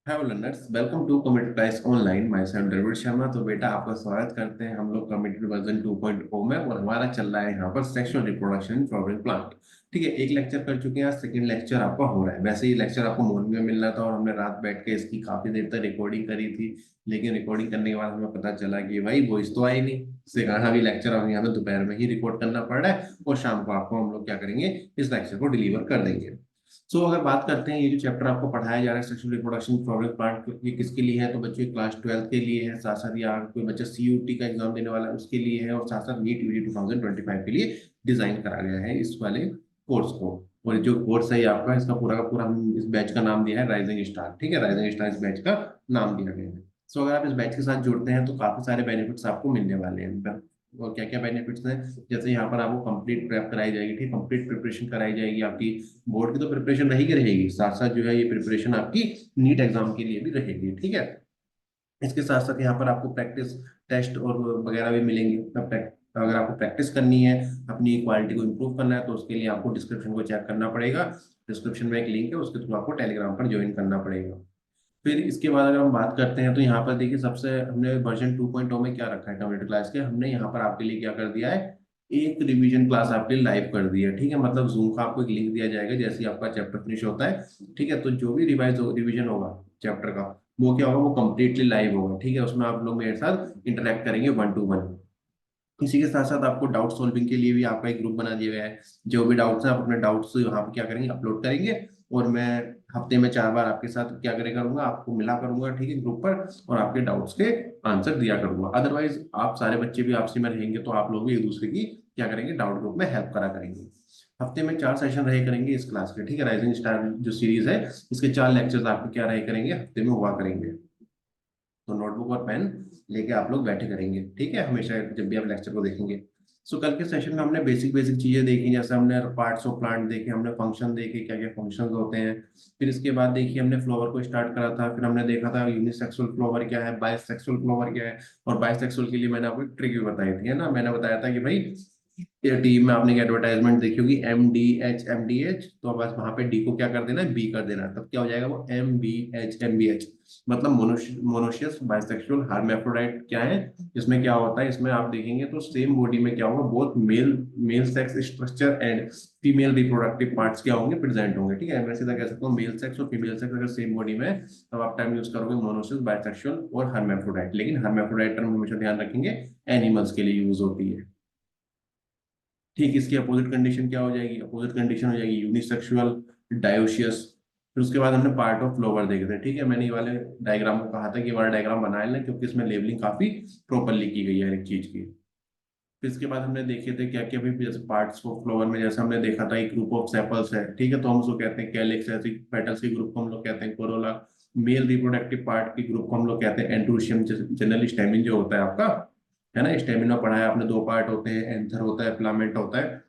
Hello learners, welcome to computer class online. Myself Dravid Sharma. तो बेटा, आपका स्वागत करते हैं हम लोग कम्प्यूटर वर्जन 2.0 में। और हमारा चल रहा है यहाँ पर sexual reproduction in flowering plant. ठीक है, एक लेक्चर कर चुके हैं, आज सेकंड लेक्चर आपका हो रहा है। वैसे ये लेक्चर आपको मॉर्निंग में मिलना था और हमने रात बैठ के इसकी काफी देर तक रिकॉर्डिंग करी थी। लेकिन रिकॉर्डिंग करने के बाद हमें पता चला कि भाई वॉइस तो आई नहीं। इससे कारण अभी लेक्चर हमें यहाँ पे दोपहर में ही रिकॉर्ड करना पड़ रहा है और शाम को आपको हम लोग क्या करेंगे, इस लेक्चर को डिलीवर कर देंगे। अगर बात करते हैं, ये जो चैप्टर आपको पढ़ाया जा रहा है सेक्सुअल रिप्रोडक्शन फ्लावरिंग प्लांट, ये किसके लिए है? तो बच्चों क्लास 12 के लिए है, साथ साथ या कोई बच्चा सीयूटी का एग्जाम देने वाला है उसके लिए है, और साथ साथ नीट यूजी 2025 के लिए डिजाइन करा गया है इस वाले कोर्स को। और जो कोर्स है ये आपका, इसका पूरा का पूरा हम इस बैच का नाम दिया है राइजिंग स्टार। ठीक है, राइजिंग स्टार इस बैच का नाम दिया गया है। अगर आप इस बैच के साथ जुड़ते हैं तो काफी सारे बेनिफिट्स आपको मिलने वाले हैं। और क्या क्या बेनिफिट्स हैं? जैसे यहाँ पर आपको कंप्लीट प्रेप कराई जाएगी, ठीक, कंप्लीट प्रिपरेशन कराई जाएगी आपकी। बोर्ड की तो प्रिपरेशन रहेगी, साथ साथ जो है ये प्रिपरेशन आपकी नीट एग्जाम के लिए भी रहेगी। ठीक है, इसके साथ साथ यहाँ पर आपको प्रैक्टिस टेस्ट और वगैरह भी मिलेंगे। अगर आपको प्रैक्टिस करनी है, अपनी क्वालिटी को इम्प्रूव करना है, तो उसके लिए आपको डिस्क्रिप्शन को चेक करना पड़ेगा। डिस्क्रिप्शन में एक लिंक है, उसके थ्रू आपको टेलीग्राम पर ज्वाइन करना पड़ेगा। फिर इसके बाद अगर हम बात करते हैं तो यहाँ पर देखिए, सबसे हमने वर्जन 2.0 में क्या रखा है कंप्यूटर क्लास के, हमने यहाँ पर आपके लिए क्या कर दिया है, एक रिवीजन क्लास आपके लिए लाइव कर दी है। ठीक है, मतलब जूम का आपको एक लिंक दिया जाएगा जैसे ही आपका चैप्टर फिनिश होता है। ठीक है, तो जो भी रिवीजन होगा चैप्टर का, वो क्या होगा, वो कंप्लीटली लाइव होगा। ठीक है, उसमें आप लोग मेरे साथ इंटरेक्ट करेंगे 1 to 1। इसी के साथ साथ आपको डाउट सॉल्विंग के लिए भी आपका एक ग्रुप बना दिया गया है। जो भी डाउट्स हैं आप अपने डाउट्स यहाँ पे क्या करेंगे, अपलोड करेंगे। और मैं हफ्ते में 4 बार आपके साथ क्या करे करूंगा, आपको मिला करूंगा, ठीक है, ग्रुप पर। और आपके डाउट्स के आंसर दिया करूंगा। अदरवाइज आप सारे बच्चे भी आपसी में रहेंगे तो आप लोग भी एक दूसरे की क्या करेंगे, डाउट ग्रुप में हेल्प करा करेंगे। हफ्ते में 4 सेशन रहे करेंगे इस क्लास के। ठीक है, राइजिंग स्टार जो सीरीज है, इसके 4 लेक्चर्स आपके क्या रहे करेंगे, हफ्ते में हुआ करेंगे। तो नोटबुक और पेन लेके आप लोग बैठे करेंगे, ठीक है, हमेशा जब भी आप लेक्चर को देखेंगे। कल के सेशन में हमने बेसिक बेसिक चीजें देखी, जैसे हमने पार्ट्स ऑफ प्लांट देखे, हमने फंक्शन देखे, क्या क्या फंक्शंस होते हैं। फिर इसके बाद देखिए हमने फ्लावर को स्टार्ट करा था। फिर हमने देखा था यूनिसेक्सुअल फ्लावर क्या है, बाइसेक्सुअल फ्लावर क्या है। और बाइसेक्सुअल के लिए मैंने आपको ट्रिक भी बताई थी, है ना। मैंने बताया था कि भाई ये टीम में आपने एडवर्टाइजमेंट देखी होगी, MDH, तो बस वहां पे डी को क्या कर देना है, बी कर देना है, तब क्या हो जाएगा वो MBH। मतलब मोनोशियस बाइसेक्सुअल हार्मेफ्रोडाइट क्या है, इसमें क्या होता है, इसमें आप देखेंगे तो सेम बॉडी में क्या होगा, both male male sex structure and female reproductive parts क्या होंगे, प्रेजेंट होंगे। ठीक है, मैं सीधा कह सकता हूँ मेल सेक्स और फीमेल सेक्स अगर सेम बॉडी में है, तब आप टर्म यूज करोगे मोनोशियस बाइसेक्सुअल और हार्मेफ्रोडाइट। लेकिन हार्मेफ्रोडाइट टर्म हमेशा ध्यान रखेंगे एनिमल्स के लिए यूज होती है। ठीक, इसकी अपोजिट कंडीशन क्या हो जाएगी, अपोजिट कंडीशन हो जाएगी यूनिसेक्सुअल डायोशियस। फिर उसके बाद हमने पार्ट ऑफ फ्लोवर देखे थे। ठीक है, मैंने ये वाले डायग्राम को कहा था कि ये वाला डायग्राम बनाया लें, क्योंकि इसमें लेबलिंग काफी प्रॉपरली की गई है हर एक चीज की। फिर इसके बाद हमने देखे थे क्या क्या भी, जैसे पार्ट्स ऑफ फ्लोवर में जैसे हमने देखा था एक ग्रुप ऑफ सेपल्स है। ठीक है, तो हम उसको कहते हैं कैलिक्स, ऐसे पेटल्स के ग्रुप को हम लोग कहते हैं कोरोला। मेल रिप्रोडक्टिव पार्ट के ग्रुप को हम लोग कहते हैं एंड्रोशियम। जनरली स्टेमिन जो होता है आपका, है ना, स्टेमिना पढ़ा है आपने, 2 पार्ट होते हैं, एंथर होता है, फिलामेंट होता है।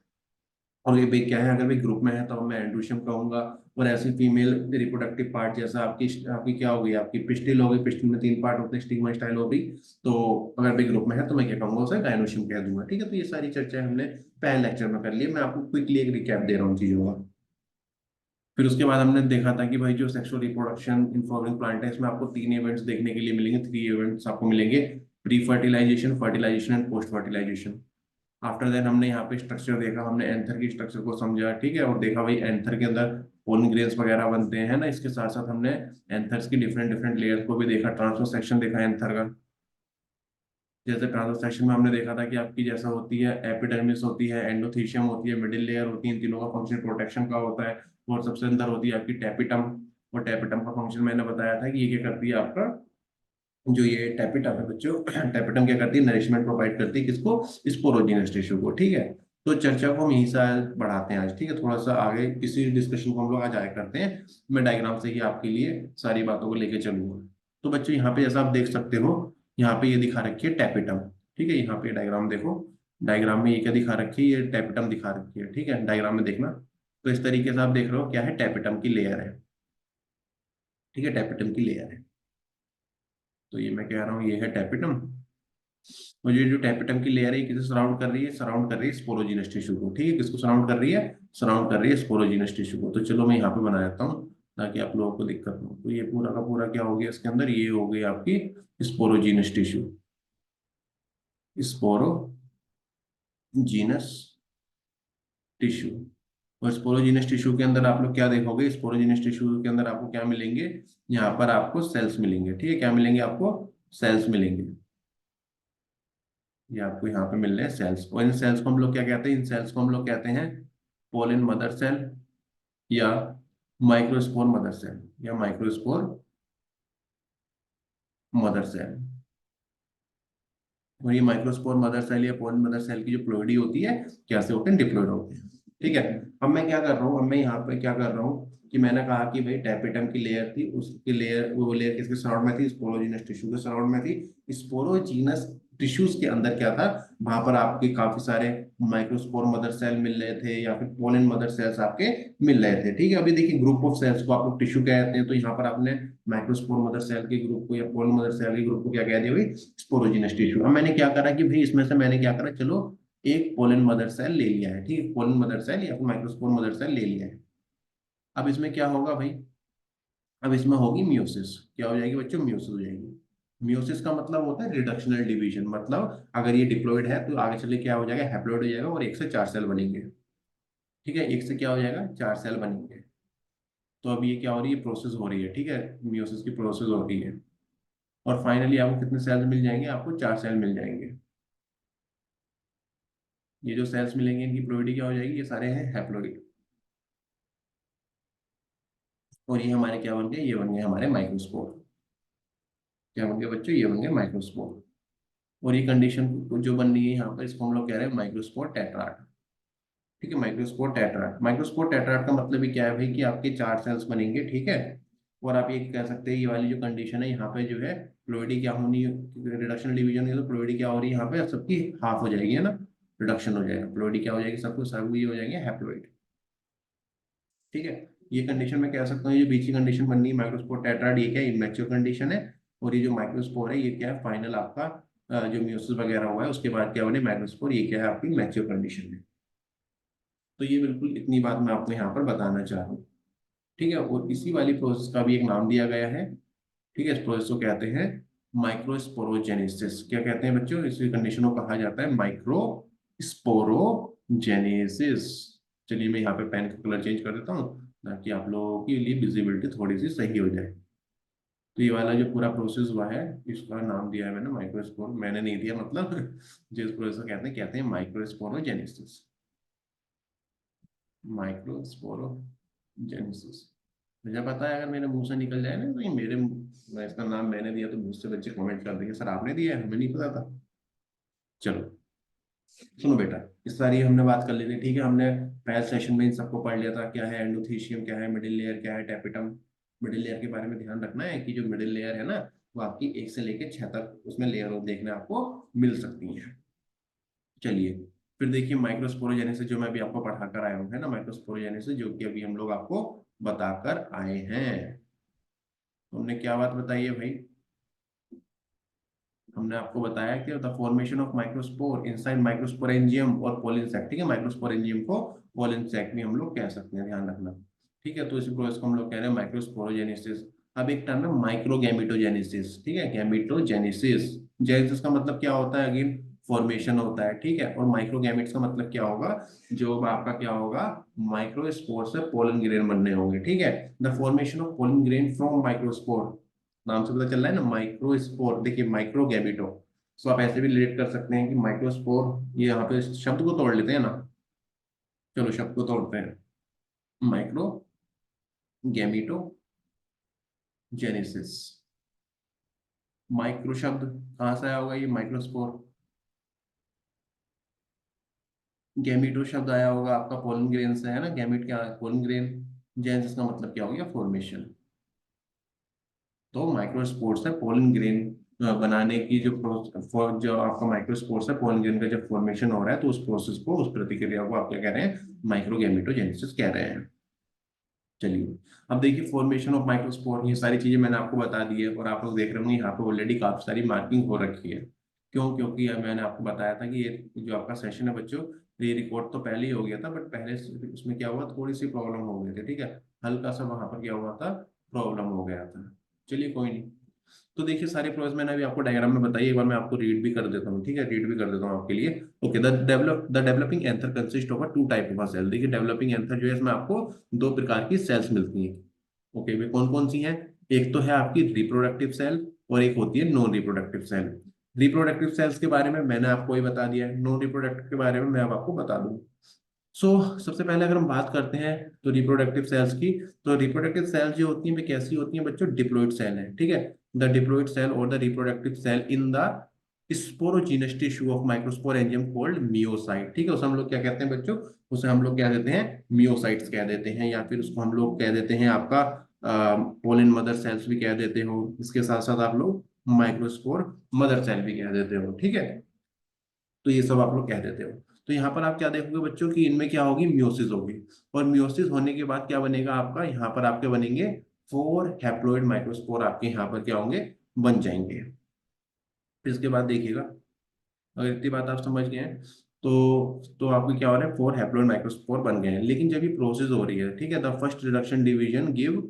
और ये भी क्या है, अगर भी ग्रुप में है तो मैं एंड्रोशियम कहूंगा। और ऐसे फीमेल रिप्रोडक्टिव पार्ट, जैसा आपकी आपकी क्या होगी, आपकी पिस्टिल होगी, पिस्टिल में 3 पार्ट होते हैं, स्टिग्मा स्टाइल होगी। तो अगर भी ग्रुप में है तो मैं क्या कहूंगा, उसे गायनोशियम कह दूंगा। ठीक है, तो ये सारी चर्चाएं हमने पहले लेक्चर में कर ली। मैं आपको क्विकली एक रिकैप दे रहा हूँ चीजों का। फिर उसके बाद हमने देखा था कि भाई जो sexual reproduction in flowering plant है, इसमें आपको 3 इवेंट्स देखने के लिए मिलेंगे, 3 इवेंट्स आपको मिलेंगे। Pre fertilisation, fertilisation and post fertilisation. After then हमने यहाँ पे स्ट्रक्चर देखा, हमने एंथर की स्ट्रक्चर को समझा। ठीक है, और देखा भाई एंथर के अंदर पोलन ग्रेन्स वगैरह बनते हैं ना। इसके साथ साथ हमने एंथर्स की डिफरेंट डिफरेंट लेयर्स को भी देखा, ट्रांसफर सेक्शन देखा एंथर का। जैसे ट्रांसफर सेक्शन में हमने देखा था कि आपकी जैसा होती है, एपिडर्मिस होती है, एंडोथीशियम होती है, मिडिल लेयर होती है, इन तीनों का फंक्शन प्रोटेक्शन का होता है। और सबसे अंदर होती है आपकी टेपिटम। और टेपिटम का फंक्शन मैंने बताया था कि ये क्या करती है आपका, जो ये टैपिटम है बच्चों, टैपिटम क्या करती है, नरिशमेंट प्रोवाइड करती है किसको, स्पोरोजिनस टिश्यू को। ठीक है, तो चर्चा को हम यहीं से बढ़ाते हैं आज। ठीक है, थोड़ा सा आगे इसी डिस्कशन को हम लोग आज आगे करते हैं। मैं डायग्राम से ही आपके लिए सारी बातों को लेके चलूंगा। तो बच्चों यहाँ पे जैसा आप देख सकते हो, यहाँ पे ये दिखा रखी है टैपिटम। ठीक है, यहाँ पे डायग्राम देखो, डायग्राम में ये क्या दिखा रखी है, ये टैपिटम दिखा रखी है। ठीक है, डायग्राम में देखना। तो इस तरीके से आप देख रहे हो क्या है, टैपिटम की लेयर है। ठीक है, टैपिटम की लेयर है। तो ये मैं कह रहा हूँ, ये है टैपिटम। और ये जो टैपेटम की लेयर है, किसे सराउंड कर रही है, सराउंड कर रही है स्पोरोजिनस टिश्यू को। ठीक है, किसको सराउंड कर रही है, सराउंड कर रही है स्पोरोजिनस टिश्यू को। तो चलो मैं यहाँ पे बना देता हूँ ताकि आप लोगों को दिक्कत ना हो। तो ये पूरा का पूरा क्या हो गया इसके अंदर, ये हो गई आपकी स्पोरोजीनस टिश्यू, स्पोरोजीनस टिश्यू। और स्पोरोजीनस टिश्यू के अंदर आप लोग क्या देखोगे, स्पोरोजीनस टिश्यू के अंदर आपको क्या मिलेंगे, यहाँ पर आपको सेल्स मिलेंगे। ठीक है, क्या मिलेंगे आपको, सेल्स मिलेंगे। ये आपको यहाँ पे मिल रहे हैं सेल्स, और इन सेल्स को हम लोग क्या कहते हैं, इन सेल्स को हम लोग कहते हैं पोलिन मदर सेल, या माइक्रोस्पोर मदर सेल, या माइक्रोस्पोर मदर सेल। और ये माइक्रोस्पोर मदर सेल या पोलिन मदर सेल की जो प्लोइडी होती है, कैसे होते हैं, डिप्लॉयड होते हैं। ठीक है, अब मैं क्या कर रहा हूँ, अब मैं यहाँ पे क्या कर रहा हूँ कि मैंने कहा कि भाई टैपेटम की लेयर थी, उसकी लेयर, वो लेयर किसके सराउंड में थी, स्पोरोजीनस टिश्यू के सराउंड में थी। स्पोरोजीनस टिश्यूज के अंदर क्या था, वहां पर आपके काफी सारे माइक्रोस्पोर मदर सेल मिल रहे थे, या फिर पोलिन मदर सेल्स आपके मिल रहे थे। ठीक है, अभी देखिए ग्रुप ऑफ सेल्स को आप लोग टिश्यू कहते हैं, तो यहाँ पर आपने माइक्रोस्पोर मदर सेल के ग्रुप को या पोलिन मदर सेल के ग्रुप को क्या कह दिया भाई, स्पोरोजीनस टिश्यू। अब मैंने क्या करा कि भाई इसमें से मैंने क्या करा, चलो एक पोलन मदर सेल ले लिया है। ठीक है, पोलन मदर सेल या फिर माइक्रोस्पोर मदर सेल ले लिया है। अब इसमें क्या होगा भाई, अब इसमें होगी मियोसिस। क्या हो जाएगी बच्चों, मियोसिस हो जाएगी। मियोसिस का मतलब होता है रिडक्शनल डिवीजन, मतलब अगर ये डिप्लॉयड है तो आगे चले क्या हो जाएगा, हैप्लॉयड हो जाएगा, और एक से चार सेल बनेंगे। ठीक है, एक से क्या हो जाएगा, चार सेल बनेंगे। तो अब ये क्या हो रही है, प्रोसेस हो रही है। ठीक है, मियोसिस की प्रोसेस हो रही है, और फाइनली आपको कितने सेल्स मिल जाएंगे, आपको चार सेल मिल जाएंगे। ये जो सेल्स मिलेंगे इनकी प्लोइडी क्या हो जाएगी, ये सारे हैं हैप्लोइड। और ये हमारे क्या बन गए, ये बन गए हमारे माइक्रोस्पोर। क्या बन गए बच्चों, ये बन गए माइक्रोस्पोर। और ये कंडीशन जो बन रही है यहाँ पर, इसको हम लोग कह रहे हैं माइक्रोस्पोर टेट्राड। ठीक है, माइक्रोस्पोर टेट्राड। माइक्रोस्पोर टेट्राड का मतलब ही क्या है भाई, कि आपके चार सेल्स बनेंगे। ठीक है, और आप ये कह सकते हैं ये वाली जो कंडीशन है यहाँ पे जो है, प्लोइडी क्या होनी, रिडक्शन डिवीजन है तो प्लोइडी क्या हो रही है यहाँ पे, सबकी हाफ हो जाएगी, है ना, रिडक्शन हो जाएगा, प्लोइडी क्या हो जाएगी, सबको सब ये हो जाएंगे हैप्लोइड। ठीक है, ये कंडीशन में कह सकता हूँ, ये बीच की कंडीशन बननी है माइक्रोस्पोर टेट्राड, ये क्या इमेच्योर कंडीशन है। और ये जो माइक्रोस्पोर है ये क्या है, फाइनल आपका जो म्यूसिस वगैरह हुआ है उसके बाद क्या बने माइक्रोस्पोर, ये क्या है आपकी मैच्योर कंडीशन है। तो ये बिल्कुल इतनी बात मैं आपको यहाँ पर बताना चाह रहा हूँ। ठीक है, और इसी वाली प्रोसेस का भी एक नाम दिया गया है। ठीक है, इस प्रोसेस को कहते हैं माइक्रोस्पोरोजेनेसिस। क्या कहते हैं बच्चों, इसी कंडीशन को कहा जाता है माइक्रोस्पोरोजेनेसिस। चलिए मैं यहाँ पे पेन का कलर चेंज कर देता हूँ, ताकि आप लोगों के लिए विजिबिलिटी थोड़ी सी सही हो जाए। तो ये वाला जो पूरा प्रोसेस हुआ है, इसका नाम दिया है मैंने माइक्रोस्पोर, मैंने नहीं दिया मतलब जिस प्रोसेस को कहते हैं माइक्रोस्पोरोजेनेसिस। माइक्रोस्पोरोजेनेसिस। मुझे पता है अगर मेरे मुंह से निकल जाए ना तो ये मेरे, मैं इसका नाम मैंने दिया तो मुझसे बच्चे कमेंट कर देंगे सर आपने दिया है, हमें नहीं पता था। चलो सुनो बेटा, इस सारी हमने बात कर ली थी। ठीक है, हमने पहले सेशन में इन सबको पढ़ लिया था, क्या है एंडोथीशियम, क्या है मिडिल लेयर, क्या है टैपेटम। मिडिल लेयर के बारे में ध्यान रखना है कि जो मिडिल लेयर है ना, वो आपकी एक से लेकर छह तक उसमें लेयर देखने आपको मिल सकती है। चलिए, फिर देखिए माइक्रोस्पोरोजेनेसिस जो मैं अभी आपको पढ़ा कर आया हूँ, है ना, माइक्रोस्पोरोजेनेसिस जो कि अभी हम लोग आपको बताकर आए हैं। हमने क्या बात बताई है भाई, हमने आपको बताया कि the formation of microspore inside microsporangium और पोलिन सैक। ठीक है, माइक्रोस्पोरेंजियम को पोलिन सैक भी हम लोग कह सकते हैं, ध्यान रखना। ठीक है, तो इसी प्रोसेस को हम लोग कह रहे हैं माइक्रोस्पोरोजेनेसिस। अब एक टर्म है माइक्रोगैमेटोजेनेसिस। ठीक है, गैमेटोजेनेसिस, जेनेसिस का मतलब क्या होता है, अगेन फॉर्मेशन होता है। ठीक है, और माइक्रोगैमेट्स का मतलब क्या होगा, जो आपका क्या होगा, माइक्रोस्पोर से पोलन ग्रेन बनने होंगे। ठीक है, the formation of pollen grain from microspore, नाम से पता चल रहा है ना, माइक्रोस्पोर। देखिए माइक्रोगैमेटो, सो आप ऐसे भी रिलेट कर सकते हैं कि माइक्रोस्पोर, ये यहाँ पे शब्द को तोड़ लेते हैं ना, चलो शब्द को तोड़ते हैं। माइक्रो गैमेटो जेनेसिस, माइक्रो शब्द कहाँ से आया होगा, ये माइक्रोस्पोर। गैमीटो शब्द आया होगा आपका पोलन ग्रेन से, है ना, गैमीट क्या है, पोलन ग्रेन। जेनेसिस का मतलब क्या हो गया, फॉर्मेशन। तो माइक्रोस्पोर्स है पोलन ग्रेन बनाने की जो जो आपका माइक्रोस्पोर्स है पोलन ग्रेन का जब फॉर्मेशन हो रहा है, तो उस प्रोसेस को, उस प्रतिक्रिया को आप क्या कह रहे हैं, माइक्रोगैमेटोजेनेसिस कह रहे हैं। चलिए, अब देखिए फॉर्मेशन ऑफ माइक्रोस्पोर, ये सारी चीजें मैंने आपको बता दी है, और आप लोग देख रहे होंगे यहाँ पे ऑलरेडी काफी सारी मार्किंग हो रखी है। क्यों, क्योंकि मैंने आपको बताया था कि ये जो आपका सेशन है बच्चों, ये रिकॉर्ड तो पहले ही हो गया था, बट पहले उसमें क्या हुआ, थोड़ी सी प्रॉब्लम हो गई थी। ठीक है, हल्का सा वहां पर क्या हुआ था, प्रॉब्लम हो गया था। चलिए कोई नहीं। तो देखिए सारे प्रोसेस मैंने अभी आपको डायग्राम में बताई, एक बार मैं आपको रीड भी कर देता हूँ, ठीक है, रीड भी कर देता हूँ आपके लिए। Okay, the developing anther consist of two type of cell. देखिए डेवलपिंग एंथर जो है इसमें आपको दो प्रकार की सेल्स मिलती हैं। ओके, वे कौन कौन सी हैं? एक तो है आपकी रिप्रोडक्टिव सेल और एक होती है non reproductive cell. Reproductive cells के बारे में मैंने आपको ही बता दिया है, नॉन रिप्रोडक्टिव के बारे में मैं अब आपको बता दूं। सबसे पहले अगर हम बात करते हैं तो रिप्रोडक्टिव सेल्स की, तो रिप्रोडक्टिव सेल्स जो होती हैं वे कैसी होती हैं बच्चों? डिप्लॉइड सेल है, ठीक है। द डिप्लॉइड सेल और the reproductive cell in the sporogenous tissue of microsporangium called meiocyte, ठीक है। उसे हम लोग क्या कहते हैं बच्चों? उसे हम लोग क्या देते हैं? मियोसाइट्स कह देते हैं, या फिर उसको हम लोग कह देते हैं आपका पोलिन मदर सेल्स भी कह देते हो। इसके साथ साथ आप लोग माइक्रोस्पोर मदर सेल भी कह देते हो, ठीक है। तो ये सब आप लोग कह देते हो। तो यहाँ पर आप क्या देखोगे बच्चों कि इनमें क्या होगी? मियोसिस होगी। और मियोसिस होने के बाद क्या बनेगा आपका? यहाँ पर आपके बनेंगे फोर हैप्लॉइड माइक्रोस्पोर, आपके यहाँ पर क्या होंगे? बन जाएंगे। फिर इसके बाद देखिएगा, अगर इतनी बात आप समझ गए हैं तो आपको क्या हो रहा है? फोर हैप्लॉइड माइक्रोस्पोर बन गए हैं। लेकिन जब ये प्रोसेस हो रही है, ठीक है, the first reduction division give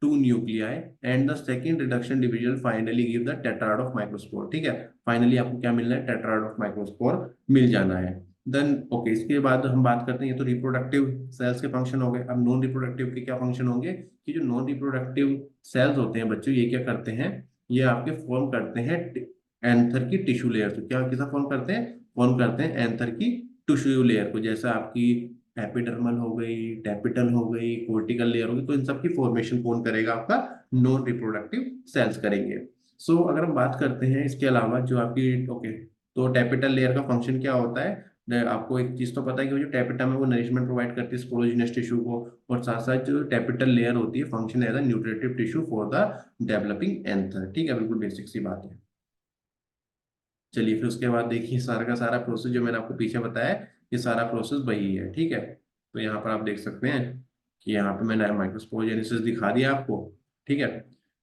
two nuclei and the second reduction division finally give the tetrad of microspore, ठीक है। फाइनली आपको क्या मिलना है? टेट्राड ऑफ माइक्रोस्पोर मिल जाना है। देन ओके, इसके बाद हम बात करते हैं, ये तो रिप्रोडक्टिव सेल्स के फंक्शन हो गए। अब नॉन रिप्रोडक्टिव के क्या फंक्शन होंगे? कि जो नॉन रिप्रोडक्टिव सेल्स होते हैं बच्चों, ये क्या करते हैं? ये आपके फॉर्म करते हैं एंथर की टिश्यू लेयर। तो क्या किसा फॉर्म करते हैं? फॉर्म करते हैं एंथर की टिश्यू लेयर को, जैसा आपकी एपिडर्मल हो गई, टैपिटल हो गई, कोर्टिकल लेयर होगी। तो इन सब की फॉर्मेशन कौन करेगा? आपका नॉन रिप्रोडक्टिव सेल्स करेंगे। अगर हम बात करते हैं इसके अलावा जो आपकी ओके, तो टैपिटल लेयर का फंक्शन क्या होता है? आपको एक चीज तो पता है कि वो जो टैपिटम है वो नरिशमेंट प्रोवाइड करती है स्पोरोजिनस टिश्यू को, और साथ साथ जो टैपिटल लेयर होती है function as a nutritive tissue for the developing anther, ठीक है, बिल्कुल बेसिक सी बात है। चलिए फिर उसके बाद देखिए सारा का सारा प्रोसेस जो मैंने आपको पीछे बताया, ये सारा प्रोसेस वही है, ठीक है। तो यहाँ पर आप देख सकते हैं कि यहाँ पे मैंने माइक्रोस्पोरोजेनेसिस दिखा दिया आपको, ठीक है।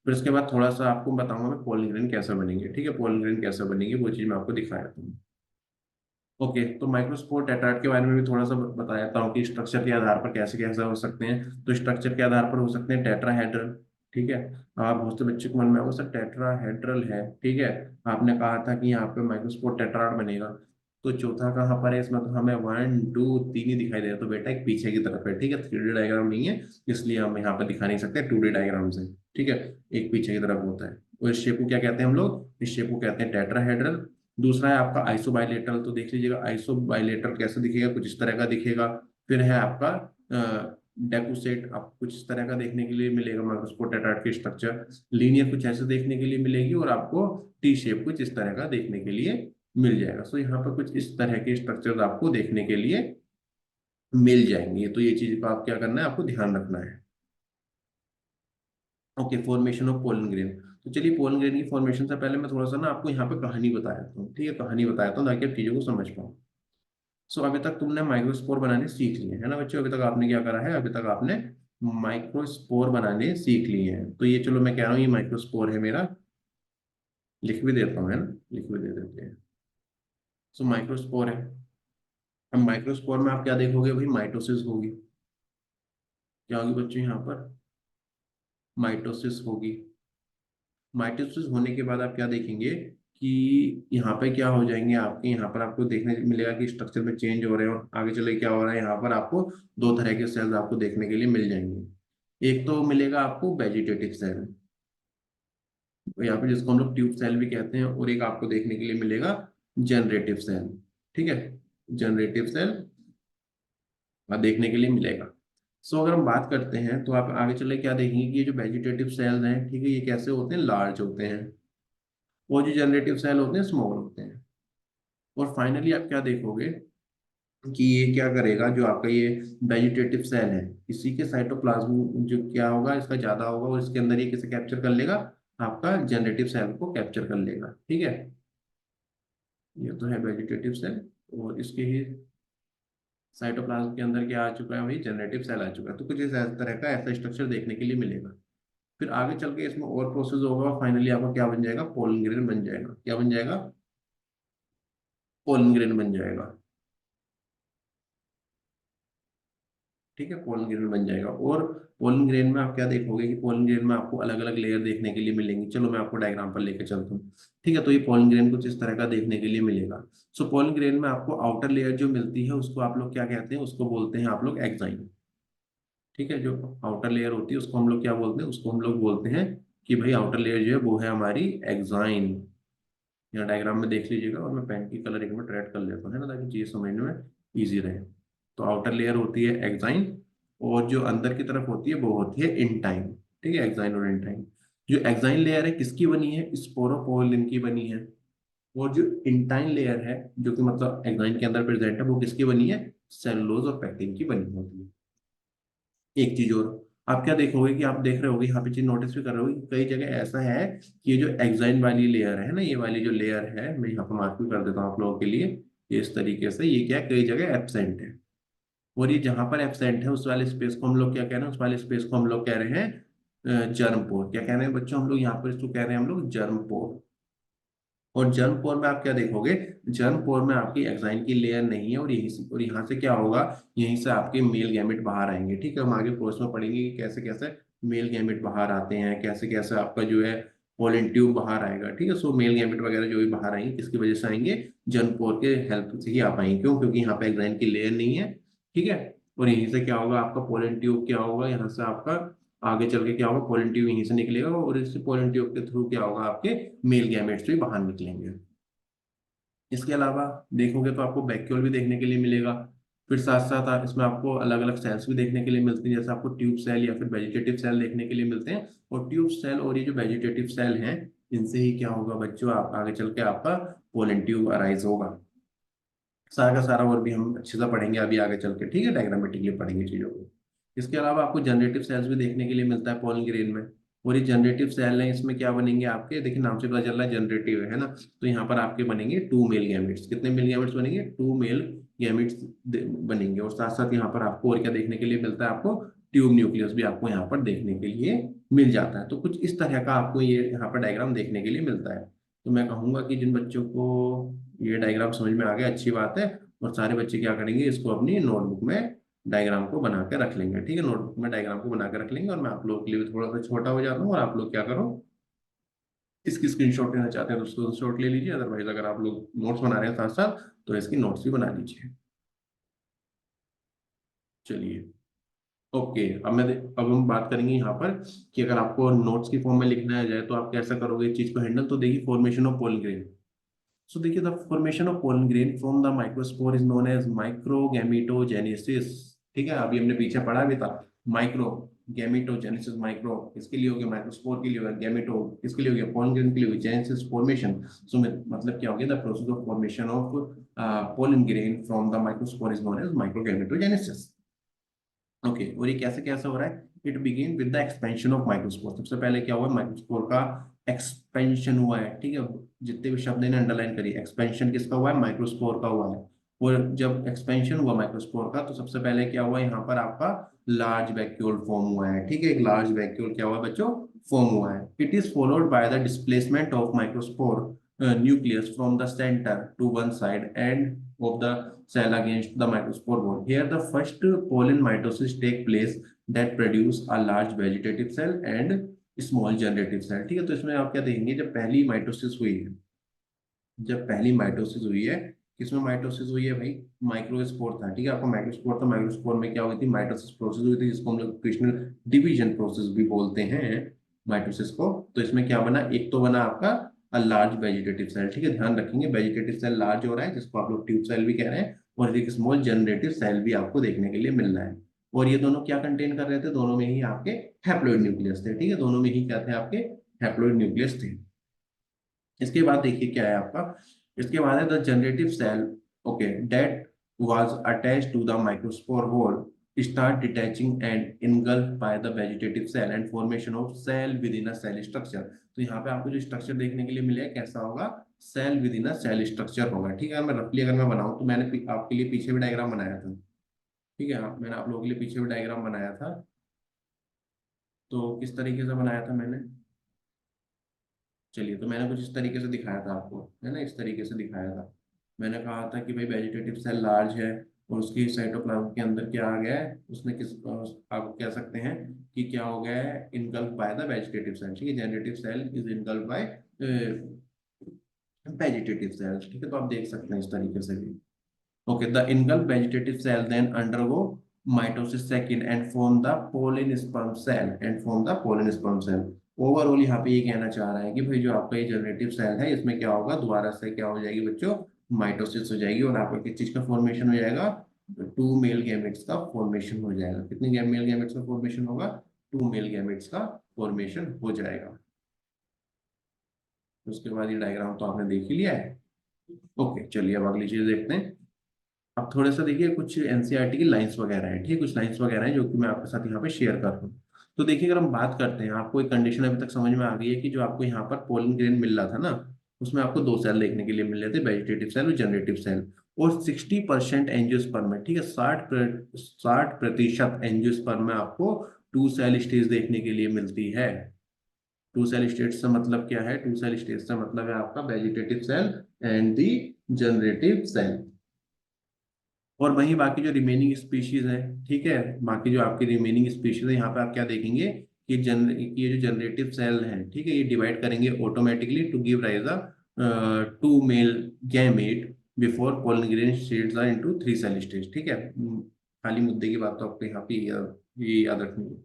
फिर उसके बाद थोड़ा सा आपको बताऊंगा मैं पोलन ग्रेन कैसे बनेंगे, ठीक है, पोलन ग्रेन कैसे बनेंगे वो चीज मैं आपको दिखाया था। ओके, तो माइक्रोस्पोर टेट्राड के बारे में भी थोड़ा सा बता देता हूँ कि स्ट्रक्चर के आधार पर कैसे कैसे हो सकते हैं। तो स्ट्रक्चर के आधार पर हो सकते हैं टेट्राहेड्रल, ठीक है। आप बहुत से बच्चे को मन में होगा सर टेट्राहेड्रल है, ठीक है। आपने कहा था कि यहाँ पे माइक्रोस्पोर टेट्राड बनेगा, तो चौथा कहाँ पर है इसमें? तो हमें वन टू तीन ही दिखाई दे रहा है, तो बेटा एक पीछे की तरफ है, ठीक है। 3D डायग्राम नहीं है, इसलिए हम यहाँ पर दिखा नहीं सकते 2D डायग्राम से, ठीक है। एक पीछे की तरफ होता है। और इस शेप को क्या कहते हैं हम लोग? इस शेप को कहते हैं टेट्राहेड्रल। दूसरा है आपका आइसोबाइलेटरल। तो देख लीजिएगा आइसोबाइलेटरल कैसे दिखेगा, कुछ इस तरह का दिखेगा। फिर है आपका डेकुसेट, आपको कुछ इस तरह का देखने के लिए मिलेगा माइक्रोस्कोप टेट्राड की स्ट्रक्चर। लीनियर कुछ ऐसे देखने के लिए मिलेगी, और आपको टी शेप कुछ इस तरह का देखने के लिए मिल जाएगा। यहाँ पर कुछ इस तरह के स्ट्रक्चर आपको देखने के लिए मिल जाएंगे। तो ये चीज को आप क्या करना है, आपको ध्यान रखना है। Okay, formation of pollen grain. तो चलिए पोलन ग्रेन की फॉर्मेशन से पहले मैं थोड़ा सा ना आपको यहाँ पे कहानी बताया हूँ, ठीक है, कहानी बताया हूँ ताकि आप चीजों को समझ पाओ। अभी तक तुमने माइक्रोस्पोर बनाने सीख लिए है ना बच्चों? अभी तक आपने क्या करा है? अभी तक आपने माइक्रोस्पोर बनाने सीख लिए हैं। तो ये चलो मैं कह रहा हूँ ये माइक्रोस्पोर है मेरा, लिख भी देता हूँ, है ना, लिख भी दे देते हैं। माइक्रोस्पोर है। अब माइक्रोस्पोर में आप क्या देखोगे भाई? माइटोसिस होगी। क्या होगी बच्चों यहाँ पर? माइटोसिस होगी। माइटोसिस होने के बाद आप क्या देखेंगे कि यहाँ पे क्या हो जाएंगे आपके? यहाँ पर आपको देखने मिलेगा कि स्ट्रक्चर में चेंज हो रहे हैं, और आगे चले क्या हो रहा है यहाँ पर आपको दो तरह के सेल्स आपको देखने के लिए मिल जाएंगे। एक तो मिलेगा आपको वेजिटेटिव सेल, यहाँ पे जिसको हम लोग ट्यूब सेल भी कहते हैं, और एक आपको देखने के लिए मिलेगा जनरेटिव सेल, ठीक है, जनरेटिव सेल देखने के लिए मिलेगा। अगर हम बात करते हैं तो आप आगे चले क्या देखेंगे कि ये जो वेजिटेटिव सेल्स हैं, ठीक है, ये कैसे होते हैं? लार्ज होते हैं। और जो जनरेटिव सेल होते हैं स्मॉल होते हैं। और फाइनली आप क्या देखोगे कि ये क्या करेगा? जो आपका ये वेजिटेटिव सेल है, इसी के साइटोप्लाज्म जो क्या होगा इसका ज्यादा होगा, और इसके अंदर ये किसे कैप्चर कर लेगा? आपका जनरेटिव सेल को कैप्चर कर लेगा, ठीक है। ये तो है वेजिटेटिव सेल, और इसके ही साइटोप्लाज्म के अंदर क्या आ चुका है? वही जनरेटिव सेल आ चुका है। तो कुछ इस तरह का ऐसा स्ट्रक्चर देखने के लिए मिलेगा। फिर आगे चल के इसमें और प्रोसेस होगा, फाइनली आपका क्या बन जाएगा? पोलन ग्रेन बन जाएगा। क्या बन जाएगा? पोलन ग्रेन बन जाएगा, ठीक है, पोलन ग्रेन बन जाएगा। और पोलन ग्रेन में आप क्या देखोगे कि पोलन ग्रेन में आपको अलग अलग लेयर देखने के लिए मिलेंगी। चलो मैं आपको डायग्राम पर लेके चलता हूँ। ठीक है, तो ये पोलन ग्रेन कुछ इस तरह का देखने के लिए मिलेगा। सो पोलन ग्रेन में आपको आउटर लेयर जो मिलती है उसको आप लोग क्या कहते हैं, उसको बोलते हैं आप लोग एक्साइन। ठीक है, जो आउटर लेयर होती है उसको हम लोग क्या बोलते हैं, उसको हम लोग बोलते हैं कि भाई आउटर लेयर जो है वो है हमारी एक्साइन। यहाँ डायग्राम में देख लीजिएगा, और मैं पेन की कलर एक मिनट रेड कर लेता हूँ, है ना, ताकि चीज समझने में इजी रहे। तो आउटर लेयर होती है एक्साइन, और जो अंदर की तरफ होती है वो होती है इंटाइन। ठीक है, एक्साइन और इंटाइन। जो एक्साइन लेयर है किसकी बनी है, स्पोरोपोलिन की बनी है। और जो इंटाइन लेयर है, जो कि मतलब एक्साइन के अंदर प्रेजेंट है, वो किसकी बनी है, सेलुलोज और पेक्टिन की बनी होती है। एक चीज और, आप क्या देखोगे कि आप देख रहे होगे यहाँ पे, चीज नोटिस भी कर रहे होगे कि कई जगह ऐसा है कि ये जो एक्साइन वाली लेयर है ना, ये वाली जो लेयर है, मैं यहाँ पे मार्क भी कर देता हूँ आप लोगों के लिए, ये इस तरीके से, ये क्या है, कई जगह एब्सेंट है। और ये जहां पर एब्सेंट है उस वाले स्पेस को हम लोग क्या कह रहे हैं, उस वाले स्पेस को हम लोग कह रहे हैं जर्म पोर। क्या कह रहे हैं बच्चों, हम लोग यहाँ पर इसको कह रहे हैं हम लोग जर्म पोर। और जर्म पोर में आप क्या देखोगे, जर्म पोर में आपकी एक्साइन की लेयर नहीं है, और यहीं से, और यहाँ से क्या होगा, यहीं से आपके मेल गैमेट बाहर आएंगे। ठीक है, हम आगे कोर्स में पढ़ेंगे कि कैसे कैसे मेल गैमेट बाहर आते हैं, कैसे कैसे आपका जो है पोलन ट्यूब बाहर आएगा। ठीक है, सो मेल गैमेट वगैरह जो भी बाहर आएंगे किसकी वजह से आएंगे, जर्म पोर के हेल्प से ही आ पाएंगे। क्यों, क्योंकि यहाँ पे एक्साइन की लेयर नहीं है। ठीक है, और यहीं से क्या होगा, आपका पोलन ट्यूब क्या होगा, यहाँ से आपका आगे चल के क्या होगा, पोलन ट्यूब यहीं से निकलेगा, और इस पोलन ट्यूब के थ्रू क्या होगा, आपके मेल गैमेट्स भी बाहर निकलेंगे। इसके अलावा देखोगे तो आपको वैक्यूल भी देखने के लिए मिलेगा। फिर साथ साथ इसमें आपको अलग अलग सेल्स भी देखने के लिए मिलती हैं, जैसे आपको ट्यूब सेल या फिर वेजिटेटिव सेल देखने के लिए मिलते हैं। और ट्यूब सेल और ये जो वेजिटेटिव सेल हैं, इनसे ही क्या होगा बच्चों, आप आगे चल के आपका पोलन ट्यूब अराइज होगा। सारा का सारा और भी हम अच्छे से पढ़ेंगे अभी आगे चल के। ठीक है, डायग्रामेटिकली पढ़ेंगे चीजों को। इसके अलावा आपको जनरेटिव सेल्स भी देखने के लिए मिलता है पोलन ग्रेन में। और ये जनरेटिव सेल है, इसमें क्या बनेंगे आपके, देखिए नाम से पता चल रहा है जनरेटिव है ना। तो यहाँ पर आपके बनेंगे टू मेल गैमेट्स। कितने मेल गैमेट्स बनेंगे, टू मेल गैमेट्स बनेंगे। और साथ साथ यहाँ पर आपको और क्या देखने के लिए मिलता है, आपको ट्यूब न्यूक्लियस भी आपको यहाँ पर देखने के लिए मिल जाता है। तो कुछ इस तरह का आपको ये यहाँ पर डायग्राम देखने के लिए मिलता है। तो मैं कहूंगा कि जिन बच्चों को ये डायग्राम समझ में आ गया अच्छी बात है। और सारे बच्चे क्या करेंगे, इसको अपनी नोटबुक में डायग्राम को बना के रख लेंगे। ठीक है, नोटबुक में डायग्राम को बना के रख लेंगे। और मैं आप लोगों के लिए भी थोड़ा सा छोटा हो जाता हूँ, और आप लोग क्या करो, इसकी स्क्रीनशॉट लेना चाहते हैं तो स्क्रीनशॉट ले लीजिए, अदरवाइज अगर आप लोग नोट्स बना रहे हैं साथ साथ तो इसकी नोट्स भी बना लीजिए। चलिए, ओके, अब हम बात करेंगे यहाँ पर कि अगर आपको नोट्स की फॉर्म में लिखना है जाए तो आप कैसा करोगे इस चीज को हैंडल। तो देखिए, formation of pollen grain. So देखिए, the formation of pollen grain from the microspore is known as microgametogenesis. ठीक है, अभी हमने पीछे पढ़ा भी था। माइक्रो गैमेटोजेनेसिस, माइक्रो किसके लिए हो गया, माइक्रोस्पोर के लिए हो गया, गैमेटो किसके लिए हो गया, पोलन ग्रेन के लिए हो गया, जेनेसिस फॉर्मेशन। सो मतलब क्या हो गया, the process of formation of pollen grain from the microspore is known as microgametogenesis. Okay, और ये कैसे कैसे हो रहा है, it begin with the expansion of microspore. सबसे पहले क्या हुआ, माइक्रोस्पोर का एक्सपेंशन हुआ है। ठीक है, जितने भी शब्द ने अंडरलाइन करी, एक्सपेंशन किसका हुआ है, माइक्रोस्पोर का हुआ है। और जब एक्सपेंशन हुआ माइक्रोस्पोर का, तो सबसे पहले क्या हुआ, यहाँ पर आपका लार्ज वैक्यूल फॉर्म हुआ है। ठीक है, एक लार्ज वैक्यूल क्या हुआ बच्चों, फॉर्म हुआ है। It is followed by the displacement of microspore nucleus from the center to one side and of the cell against the microspore wall. Here the first pollen mitosis take place that produce a large vegetative cell and small generative cell. ठीक है, तो इसमें आप क्या देखेंगे, जब पहली mitosis हुई है, जब पहली माइटोसिस हुई है, किसमें माइटोसिस हुई है भाई, माइक्रोस्पोर था। ठीक है, आपको माइक्रोस्पोर था, माइक्रोस्पोर में क्या हुई थी, माइटोसिस प्रोसेस हुई थी, जिसको हम लोग क्रिस्टल डिवीजन प्रोसेस भी बोलते हैं माइटोसिस को। तो इसमें क्या बना, एक तो बना आपका लार्ज वेजिटेटिव सेल। ठीक है, ध्यान रखेंगे, वेजिटेटिव सेल लार्ज हो रहा है, जिसको आप लोग ट्यूब सेल भी कह रहे हैं। और एक स्मॉल जनरेटिव सेल भी आपको देखने के लिए मिल रहा है। और ये दोनों क्या कंटेन कर रहे थे, दोनों में ही आपके हैप्लॉइड न्यूक्लियस थे। ठीक है, दोनों में ही क्या थे, आपके हैप्लॉइड न्यूक्लियस थे। इसके बाद देखिए क्या है आपका, इसके बाद है the generative cell, okay, that was attached to the microspore whole start detaching and engulfed by the vegetative cell and formation of cell within a cell structure। तो यहाँ पे आपको जो स्ट्रक्चर देखने के लिए मिलेगा कैसा होगा, cell within a cell structure होगा। ठीक है, मैं रफली अगर मैं बनाऊं तो मैंने आपके लिए पीछे भी डायग्राम बनाया था। ठीक है, मैंने आप लोगों के लिए पीछे भी डायग्राम बनाया था। तो किस तरीके से बनाया था मैंने, चलिए, तो मैंने कुछ इस तरीके से दिखाया था आपको, है ना, इस तरीके से दिखाया था। मैंने कहा था कि भाई वेजिटेटिव सेल लार्ज है, और उसकी साइटोप्लाज्म के अंदर क्या आ गया है, उसने किस आप कह सकते हैं कि क्या हो गया है, engulf by the vegetative cell. ठीक है, generative cell is engulf by vegetative cells. ठीक है, तो आप देख सकते हैं इस तरीके से भी। Okay, the engulfed vegetative cell then undergo mitosis second and form the pollen sperm cell and form the pollen sperm cell. Overall यहाँ पे ये कहना चाह रहा है कि भाई जो आपका ये जनरेटिव सेल है इसमें क्या होगा, दोबारा से क्या हो जाएगी बच्चों, माइटोसिस हो जाएगी और आपका किस चीज का फॉर्मेशन हो जाएगा, टू मेल गैमेट्स का फॉर्मेशन हो जाएगा। कितने मेल गैमेट्स का फॉर्मेशन होगा, टू मेल गैमेट्स का फॉर्मेशन हो जाएगा। उसके बाद ये डायग्राम तो आपने देख ही लिया है। ओके, चलिए अब अगली चीज देखते हैं। अब थोड़ा सा देखिए, कुछ एनसीईआरटी की लाइंस वगैरह हैं, ठीक है, कुछ लाइंस वगैरह हैं जो कि मैं आपके साथ यहाँ पे शेयर कर रहा हूँ। तो देखिए, अगर हम बात करते हैं, आपको एक कंडीशन अभी तक समझ में आ गई है कि जो आपको यहाँ पर पोलन ग्रेन मिल रहा था ना, उसमें आपको दो सेल देखने के लिए मिल रहे थे, वेजिटेटिव सेल और जनरेटिव सेल। और 60% एंजियोस्पर्म में, ठीक है, 60% एंजियोस्पर्म में आपको टू सेल स्टेज देखने के लिए मिलती है। टू सेल स्टेज से मतलब क्या है, टू सेल स्टेज से मतलब है आपका vegetative cell and the generative cell. और वहीं बाकी जो रिमेनिंग स्पीशीज है, ठीक है, बाकी जो आपकी रिमेनिंग स्पीशीज है, यहाँ पे आप क्या देखेंगे कि ये जो जनरेटिव सेल है, ठीक है, ये डिवाइड करेंगे automatically to give rise a to male gamete before pollen grain sheds are into three cell stage. ठीक है, खाली मुद्दे की बात तो आपको यहाँ पे ये याद रखनी है।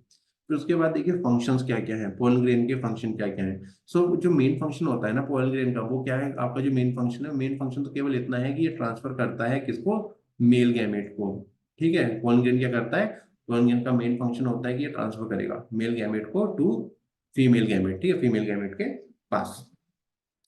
फिर उसके बाद देखिए फंक्शंस क्या क्या है, पोलन ग्रेन के फंक्शन क्या क्या है। सो जो मेन फंक्शन होता है ना पोलन ग्रेन का, वो क्या है आपका, जो मेन फंक्शन है, मेन फंक्शन तो केवल इतना है कि ये ट्रांसफर करता है किसको, मेल गैमेट को। ठीक है, पोलन ग्रेन क्या करता है, पोलन ग्रेन का मेन फंक्शन होता है कि ये ट्रांसफर करेगा मेल गैमेट को टू फीमेल गैमेट, ठीक है, फीमेल गैमेट के पास।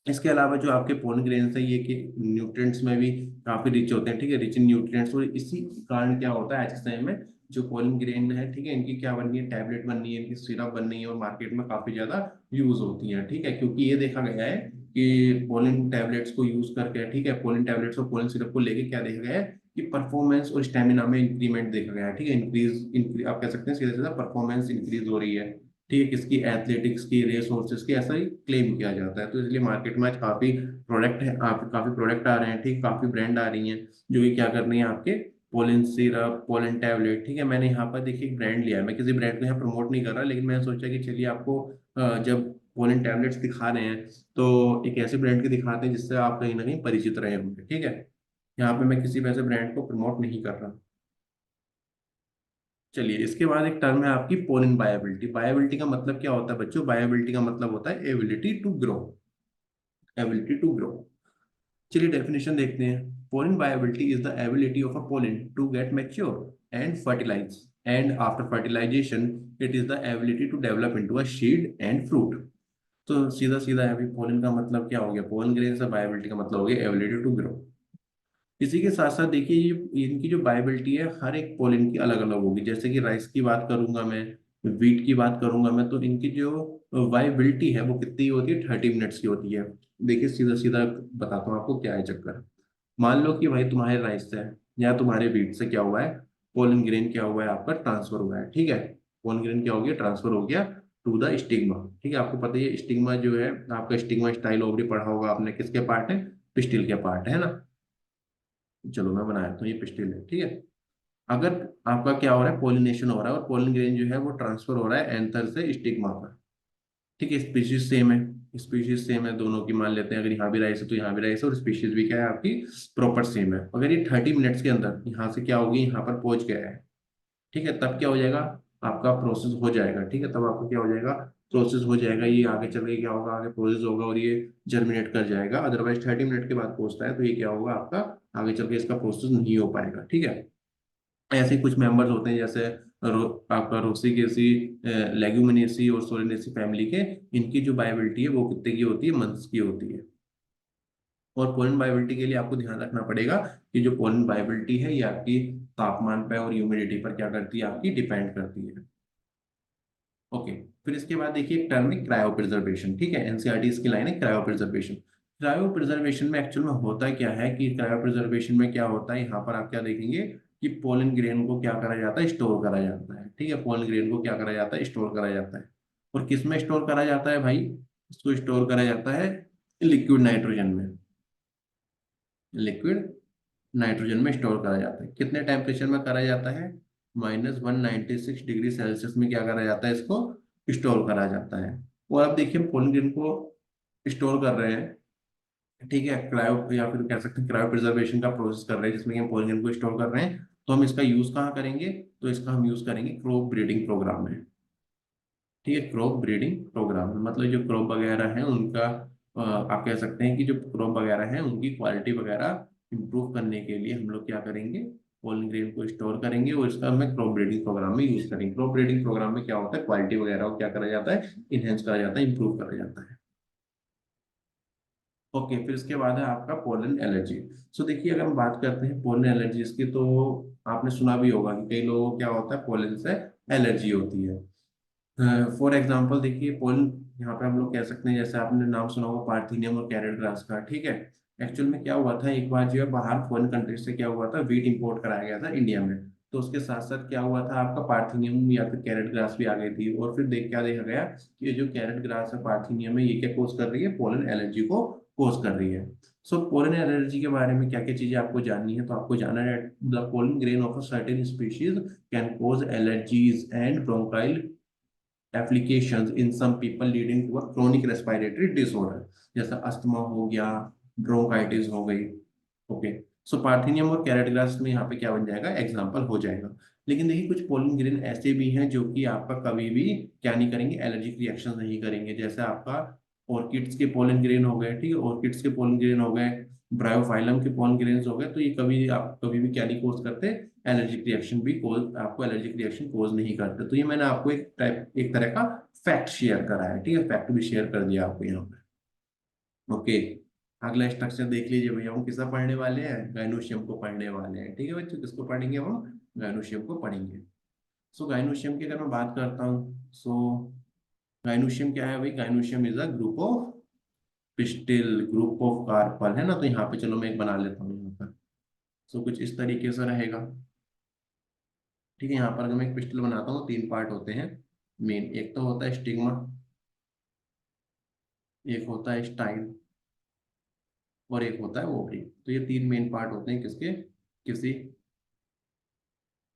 इसके अलावा जो आपके पोलन ग्रेन है ये कि न्यूट्रिएंट्स में भी काफी रिच होते हैं, ठीक है, रिच इन न्यूट्रिएंट्स। और इसी कारण क्या होता है आज के समय में जो पोलन ग्रेन है, ठीक है, इनकी क्या बननी है, टैबलेट बननी है, इनकी सिरप बननी है और मार्केट में काफी ज्यादा यूज होती है। ठीक है, क्योंकि ये देखा गया है कि पोलन टैबलेट्स को यूज करके, ठीक है, पोलन टैबलेट्स और पोलन सिरप को लेके क्या देखा गया है कि परफॉर्मेंस और स्टेमिना में इंक्रीमेंट देखा गया है। ठीक है, इंक्रीज आप कह सकते हैं सीधा सीधा परफॉर्मेंस इंक्रीज हो रही है। ठीक है, किसकी, एथलेटिक्स की, रेस हॉर्सेस की, ऐसा ही क्लेम किया जाता है। तो इसलिए मार्केट में आज काफी प्रोडक्ट है, आप काफी प्रोडक्ट आ रहे हैं, ठीक, काफी ब्रांड आ रही हैं जो कि क्या कर रही हैं आपके पोलन सिरप, पोलन टैबलेट। ठीक है, मैंने यहाँ पर देखिए एक ब्रांड लिया है, मैं किसी ब्रांड को यहाँ प्रमोट नहीं कर रहा, लेकिन मैंने सोचा कि चलिए आपको जब पोलन टैबलेट्स दिखा रहे हैं तो एक ऐसे ब्रांड के दिखाते हैं जिससे आप कहीं ना कहीं परिचित रहे होंगे। ठीक है, यहाँ पे मैं किसी वैसे ब्रांड को प्रमोट नहीं कर रहा। चलिए, इसके बाद एक टर्म है आपकी पोलिन बायबिलिटी। बायबिलिटी का मतलब क्या होता है बच्चों, बायबिलिटी का मतलब होता है ability to grow, ability to grow. चलिए डेफिनेशन देखते हैं। Pollen viability is the ability of a pollen to get mature and fertilize, and after fertilization it is the ability to develop into a seed and fruit. तो सीधा सीधा है, अभी pollen का मतलब क्या हो गया, पोलिन ग्रेन से बायबिलिटी का मतलब हो गया एबिलिटी टू ग्रो। इसी के साथ साथ देखिए ये इनकी जो बायबिलिटी है हर एक पोलिन की अलग अलग होगी। जैसे कि राइस की बात करूंगा मैं, वीट की बात करूंगा मैं, तो इनकी जो वाइबिलिटी है वो कितनी होती है, 30 मिनट्स की होती है। देखिए सीधा सीधा बताता हूँ आपको क्या है चक्कर। मान लो कि भाई तुम्हारे राइस से या तुम्हारे वीट से क्या हुआ है, पोलन ग्रेन क्या हुआ है आपका, ट्रांसफर हुआ है। ठीक है, पोलन ग्रेन क्या हो गया, ट्रांसफर हो गया टू द स्टिग्मा। ठीक है, आपको पता ही है स्टिग्मा जो है आपका, स्टिग्मा स्टाइल ओवरी पढ़ा होगा आपने, किसके पार्ट है, पिस्टिल के पार्ट है ना। चलो मैं बनाया तो ये पिस्टिल है। ठीक है, अगर आपका क्या हो रहा है, पोलिनेशन हो रहा है और पोलन ग्रेन जो है वो ट्रांसफर हो रहा है एंथर से स्टिग्मा पर। ठीक है, स्पीशीज सेम है, स्पीशीज सेम है दोनों की, मान लेते हैं अगर यहाँ भी राइस है तो यहाँ भी राइस है, और स्पीशीज भी क्या है आपकी प्रॉपर सेम है। अगर ये 30 मिनट्स के अंदर यहाँ से क्या होगी, यहाँ पर पहुंच गया है, ठीक है, तब क्या हो जाएगा, आपका प्रोसेस हो जाएगा। ठीक है, तब आपको क्या हो जाएगा, प्रोसेस हो जाएगा, ये आगे चल के क्या होगा, आगे प्रोसेस होगा और ये जर्मिनेट कर जाएगा। अदरवाइज 30 मिनट के बाद पहुंचता है तो ये क्या होगा आपका, आगे चल के इसका प्रोसेस नहीं हो पाएगा। ठीक है, ऐसे कुछ मेंबर्स होते हैं जैसे आपका रोसिकेसी, लेग्यूमिनेसी और सोलेनेसी फैमिली के, इनकी जो बायोबिलिटी है वो कितने की होती है, मंथ्स की होती है। और पोलन बायोबिलिटी के लिए आपको ध्यान रखना पड़ेगा कि जो पोलन बायोबिलिटी है ये आपकी तापमान पर और ह्यूमिडिटी पर क्या करती है, आपकी डिपेंड करती है। ओके, फिर इसके बाद देखिए एक टर्म है क्रायो प्रिजर्वेशन। ठीक है, एनसीईआरटी इसकी लाइन है क्रायो प्रिजर्वेशन। क्रायो प्रिजर्वेशन में एक्चुअल में होता क्या है कि क्रायो प्रिजर्वेशन में क्या होता है, यहाँ पर आप क्या देखेंगे कि पोलन ग्रेन को क्या करा जाता है, स्टोर करा जाता है। ठीक है, पोलन ग्रेन को क्या करा जाता है, स्टोर करा जाता है। और किस में स्टोर करा जाता है भाई, इसको स्टोर करा जाता है लिक्विड नाइट्रोजन में, लिक्विड नाइट्रोजन में स्टोर करा जाता है। कितने टेम्परेचर में करा जाता है? -196 डिग्री सेल्सियस में क्या करा जाता है, इसको स्टोर करा जाता है। और अब देखिए पोलन ग्रेन को स्टोर कर रहे हैं, ठीक है, क्रायो या फिर कह सकते हैं क्रायो प्रिजर्वेशन का प्रोसेस कर रहे हैं, जिसमें कि हम पोलन ग्रेन को स्टोर कर रहे हैं। तो हम इसका यूज कहाँ करेंगे? तो इसका हम यूज करेंगे क्रॉप ब्रीडिंग प्रोग्राम में। ठीक है, क्रॉप ब्रीडिंग प्रोग्राम में मतलब जो क्रॉप वगैरह है उनका आप कह सकते हैं कि जो क्रॉप वगैरह है उनकी क्वालिटी वगैरह इंप्रूव करने के लिए हम लोग क्या करेंगे, पोलन ग्रेन को स्टोर करेंगे और इसका हमें क्रॉप ब्रीडिंग प्रोग्राम में यूज करेंगे। क्रॉप ब्रीडिंग प्रोग्राम में क्या होता है, क्वालिटी वगैरह को क्या करा जाता है, इनहेंस करा जाता है, इंप्रूव करा जाता है। ओके, फिर इसके बाद है आपका पोलन एलर्जी। सो देखिए अगर हम बात करते हैं पोलन एलर्जीज की, तो आपने सुना भी होगा कि कई लोगों को क्या होता है, पोलन से एलर्जी होती है। फॉर एग्जाम्पल देखिए पोलन, यहाँ पे हम लोग कह सकते हैं, जैसे आपने नाम सुना होगा पार्थिनियम और कैरेट ग्रास का, ठीक है। एक्चुअल में क्या हुआ था, एक बार जो है बाहर फॉरेन कंट्री से क्या हुआ था, वीट इंपोर्ट कराया गया था इंडिया में। तो उसके साथ साथ क्या हुआ था, आपका पार्थिनियम या फिर कैरेट ग्रास भी आ गई थी। और फिर क्या देखा गया कि ये जो कैरेट ग्रास है, पार्थिनियम है, ये क्या कोज कर रही है, पोलन एलर्जी को कोज कर रही है। सो पोलन एलर्जी के बारे में क्या क्या चीजें आपको जाननी है, तो आपको जानना है the pollen grain of a certain species can cause allergies and bronchial applications in some people leading to a chronic respiratory disorder, जैसा अस्थमा हो गया, ब्रोंकाइटिस हो गई। ओके, सो पार्थिनियम और कैरेटग्रास में यहाँ पे क्या बन जाएगा, एग्जाम्पल हो जाएगा। लेकिन देखिए कुछ पोलन ग्रेन ऐसे भी हैं जो कि आपका कभी भी क्या नहीं करेंगे, एलर्जिक रिएक्शन नहीं करेंगे। जैसे आपका ऑर्किड्स के पोलन ग्रेन हो गए, ठीक है, ऑर्किड्स के पोलन ग्रेन हो गए, ब्रायोफाइलम के पोलन ग्रेन्स हो गए, तो ये कभी आप कभी भी क्या नहीं कोज करते, एलर्जिक रिएक्शन भी कोज, आपको एलर्जिक रिएक्शन कोज नहीं करते। तो ये मैंने आपको एक तरह का फैक्ट शेयर करा है, ठीक है, फैक्ट भी शेयर कर दिया आपको यहाँ पे। ओके, अगला स्ट्रक्चर देख लीजिए भैया, हम किसका पढ़ने वाले हैं, गाइनोशियम को पढ़ने वाले हैं, ठीक है बच्चों, किसको पढ़ेंगे हम, गाइनोशियम को पढ़ेंगे। सो गाइनोशियम की अगर मैं बात करता हूँ, सो गाइनोशियम क्या है भाई, gynoecium is a group of pistil, group of carpel, है ना। तो यहाँ पे चलो मैं एक बना लेता हूँ यहाँ पर। सो कुछ इस तरीके से रहेगा, ठीक है। यहाँ पर अगर मैं एक पिस्टल बनाता हूँ, तीन पार्ट होते हैं मेन। एक तो होता है स्टिग्मा, एक होता है स्टाइल, और एक होता है ओवरी। तो ये तीन मेन पार्ट होते हैं किसके, किसी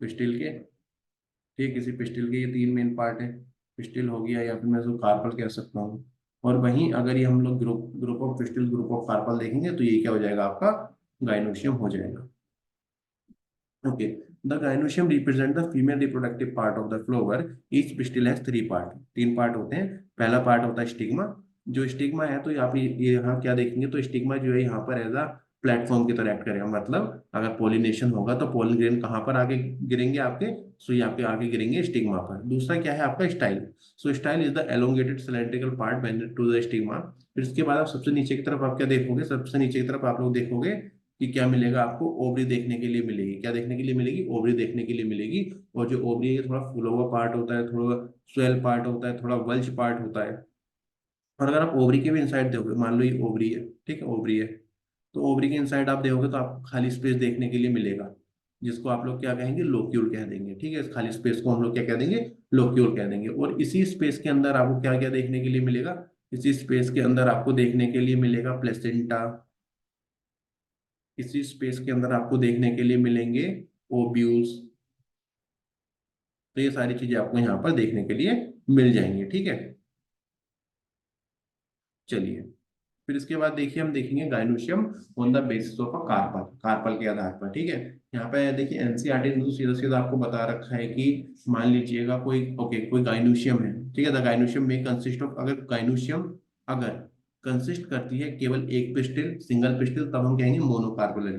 पिस्टिल के, ठीक है, किसी पिस्टिल के ये तीन मेन पार्ट है। पिस्टिल हो गया, या फिर मैं इसको कार्पल कह सकता हूँ। और वहीं अगर ये हम लोग group group of pistil, group of carpel देखेंगे, तो ये क्या हो जाएगा, आपका गाइनोशियम हो जाएगा। Okay, the gynoecium represent the female reproductive part of the flower. Each pistil has three part, तीन पार्ट होते हैं। पहला पार्ट होता है स्टिग्मा। जो स्टिग्मा है, तो यहाँ पे ये यहाँ क्या देखेंगे, तो स्टिग्मा जो है यहाँ पर एज अ प्लेटफॉर्म की तरह एक्ट करेगा। मतलब अगर पोलिनेशन होगा तो पोलन ग्रेन कहाँ पर आगे गिरेंगे आपके, सो यहाँ पे आगे गिरेंगे स्टिग्मा पर। दूसरा क्या है आपका style. So style is the elongated cylindrical part bended to the stigma. फिर इसके बाद आप सबसे नीचे की तरफ आप क्या देखोगे, सबसे नीचे की तरफ आप लोग देखोगे कि क्या मिलेगा आपको, ओवरी देखने के लिए मिलेगी। क्या देखने के लिए मिलेगी, ओवरी देखने के लिए मिलेगी। और जो ओवरी है थोड़ा फूला हुआ पार्ट होता है, थोड़ा स्वेल पार्ट होता है, थोड़ा वल्ज पार्ट होता है। और अगर आप ओवरी के भी इनसाइड देखोगे, मान लो ये ओवरी है, ठीक है, ओवरी है, तो ओवरी के इनसाइड आप देखोगे तो आपको खाली स्पेस देखने के लिए मिलेगा, जिसको आप लोग क्या कहेंगे, लोक्यूल कह देंगे। ठीक है, इस खाली स्पेस को हम लोग क्या कह देंगे, लोक्यूल कह देंगे। और इसी स्पेस के अंदर आपको क्या क्या देखने के लिए मिलेगा, इसी स्पेस के अंदर आपको देखने के लिए मिलेगा प्लेसेंटा। इसी स्पेस के अंदर आपको देखने के लिए मिलेंगे ओब्यूल्स। तो ये सारी चीजें आपको यहाँ पर देखने के लिए मिल जाएंगी, ठीक है। चलिए, फिर इसके बाद देखिए हम देखेंगे gynoecium on the basis of a carpel, carpel के आधार पर, ठीक है। यहाँ पे देखिए एनसीईआरटी ने तो सीधा सीधा आपको बता रखा है कि मान लीजिएगा कोई, ओके, कोई गाइनोशियम है, ठीक है, द गाइनोशियम में कंसिस्ट ऑफ, अगर गाइनोशियम अगर कंसिस्ट करती है केवल एक पिस्टिल, सिंगल पिस्टिल, तब हम कहेंगे मोनोकार्पोलरी।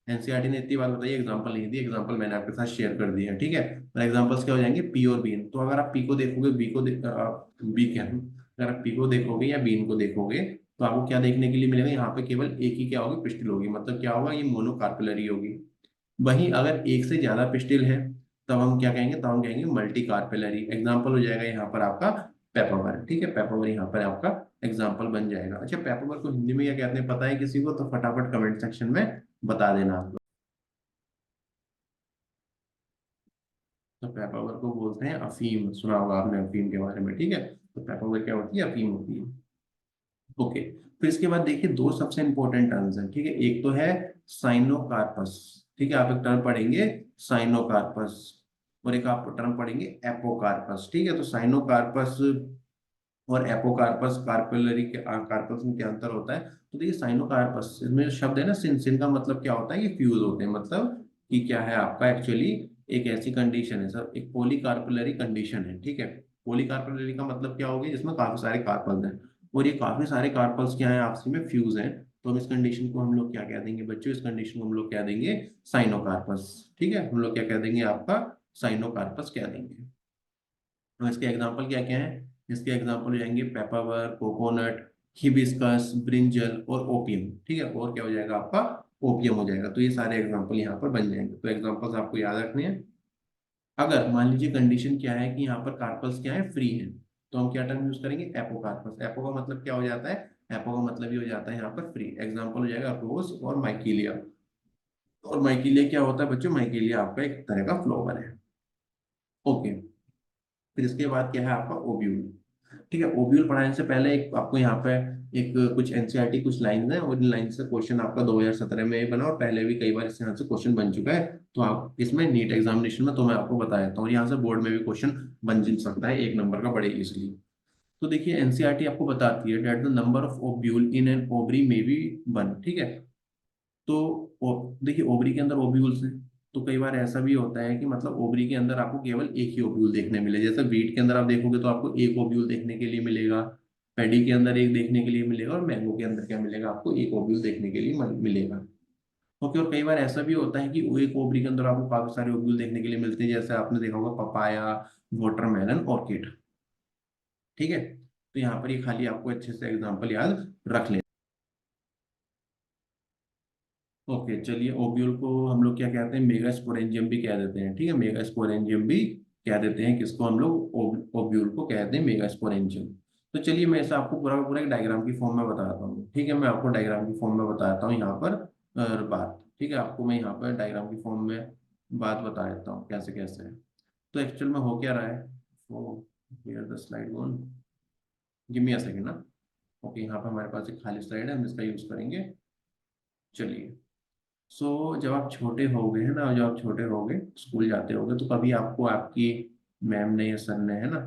एनसीईआरटी ने इतनी बात बताई, एग्जांपल नहीं दी, एग्जांपल मैंने आपके साथ शेयर कर दिया, ठीक है। और एग्जांपल्स क्या हो जाएंगे, पी और बीन। तो अगर आप पी को देखोगे, बी क्या है, अगर आप पी को देखोगे या बीन को देखोगे, तो आपको क्या देखने के लिए मिलेगा, यहाँ पे केवल एक ही क्या होगी, पिस्टिल होगी। मतलब क्या होगा, ये मोनोकार्पेलरी होगी। वहीं अगर एक से ज्यादा पिस्टिल है, तब हम क्या कहेंगे, तब हम कहेंगे मल्टी कार्पेलरी। एग्जाम्पल हो जाएगा यहाँ पर आपका पेपावर, ठीक है, पेपावर यहाँ पर आपका एग्जाम्पल बन जाएगा। अच्छा, पेपावर को हिंदी में क्या कहते हैं पता है किसी को, तो फटाफट कमेंट सेक्शन में बता देना आप लोग। तो पेपावर को बोलते हैं अफीम, सुना होगा आपने अफीम के बारे में, ठीक है। तो पेपावर क्या होती है, अफीम होती है। ओके, फिर इसके बाद देखिए दो सबसे इंपॉर्टेंट टर्म्स हैं, ठीक है। एक तो है साइनोकार्पस, ठीक है, आप एक टर्म पढ़ेंगे साइनोकार्पस, और एक आप टर्म पढ़ेंगे एपोकार्पस, ठीक है। तो साइनोकार्पस और एपोकार्पस, कार्पेलरी के कार्पस में क्या अंतर होता है? तो देखिए साइनोकार्पस इसमें जो शब्द है ना, सिन, सिन का मतलब क्या होता है, ये फ्यूज होते हैं, मतलब कि क्या है आपका एक्चुअली एक ऐसी कंडीशन है सर, एक पॉलीकार्पुलरी कंडीशन है, ठीक है। पॉलीकार्पुलरी का मतलब क्या हो गया, जिसमें काफी सारे कार्पल्स हैं, और ये काफी सारे कार्पल्स क्या है आपस में फ्यूज हैं। तो हम इस कंडीशन को हम लोग क्या कह देंगे बच्चों, इस कंडीशन को हम लोग क्या देंगे, साइनोकार्पस, ठीक है। हम लोग क्या कह देंगे आपका, साइनोकार्पस कह देंगे। तो इसके एग्जाम्पल क्या क्या है, इसके एग्जाम्पल हो जाएंगे पेपावर, कोकोनट, हिबिस्कस, ब्रिंजल और ओपियम, ठीक है। और क्या हो जाएगा आपका, ओपियम हो जाएगा। तो ये सारे एग्जाम्पल यहाँ पर बन जाएंगे। तो एग्जाम्पल्स आपको याद रखने हैं। अगर मान लीजिए कंडीशन क्या है कि यहाँ पर कार्पल्स क्या है, फ्री है, तो हम क्या टर्म यूज करेंगे, एपोकार्पस। एपो का मतलब क्या हो जाता है, एपो का मतलब ये हो जाता है यहाँ पर फ्री। एग्जाम्पल हो जाएगा रोज और माइकीलिया। और माइकीलिया क्या होता है बच्चों, माइकीलिया आपका एक तरह का फ्लावर है। ओके, फिर इसके बाद क्या है आपका ओव्यूल, ठीक है। ओव्यूल पढ़ाने से पहले एक आपको यहाँ पे एक कुछ एनसीईआरटी कुछ लाइन है, और इन लाइन से क्वेश्चन आपका 2017 में बना, और पहले भी कई बार इस यहाँ से क्वेश्चन बन चुका है। तो आप इसमें नीट एग्जामिनेशन में तो मैं आपको बता देता हूँ, यहाँ से बोर्ड में भी क्वेश्चन बन जिन सकता है एक नंबर का बड़े इजिली। तो देखिए एनसीईआरटी आपको बताती है that the number of ovule in an ovary में बी वन, ठीक है। तो देखिए ओवरी के अंदर ओव्यूल्स हैं, तो कई बार ऐसा भी होता है कि मतलब ओवरी के अंदर आपको केवल एक ही ओव्यूल देखने मिले, जैसे वीट के अंदर आप देखोगे तो आपको एक ओव्यूल देखने के लिए मिलेगा, पैडी के अंदर एक देखने के लिए मिलेगा, और मैंगो के अंदर क्या मिलेगा आपको, एक ओव्यूल देखने के लिए मिलेगा। ओके, और कई बार ऐसा भी होता है कि वो एक ओवरी के अंदर आपको काफी सारे ओव्यूल देखने के लिए मिलते हैं, जैसे आपने देखा होगा पपाया, वाटरमेलन, ऑर्किड, ठीक है। तो यहाँ पर ये खाली आपको अच्छे से एग्जाम्पल याद रख लें। ओके चलिए, ओव्यूल को हम लोग क्या कहते हैं, मेगा स्पोरेंजियम भी कह देते हैं, ठीक है। मेगा स्पोरेंजियम भी कह देते हैं, किसको हम लोग, ओव्यूल को कहते हैं मेगा स्पोरेंजियम। तो चलिए मैं ऐसा आपको पूरा का पूरा एक डायग्राम की फॉर्म में बताता हूँ, ठीक है। मैं आपको डायग्राम की फॉर्म में बताता हूँ यहाँ पर बात, ठीक है। आपको मैं यहाँ पर डायग्राम की फॉर्म में बात बता देता हूँ कैसे कैसे है। तो एक्चुअल में हो क्या रहा है, वो here the slide one, give me a second ना। ओके, यहाँ पर हमारे पास एक खाली स्लाइड है, हम इसका यूज करेंगे। चलिए, जब आप छोटे होगे है ना, जब आप छोटे होगे स्कूल जाते होगे, तो कभी आपको आपकी मैम ने या सर ने है ना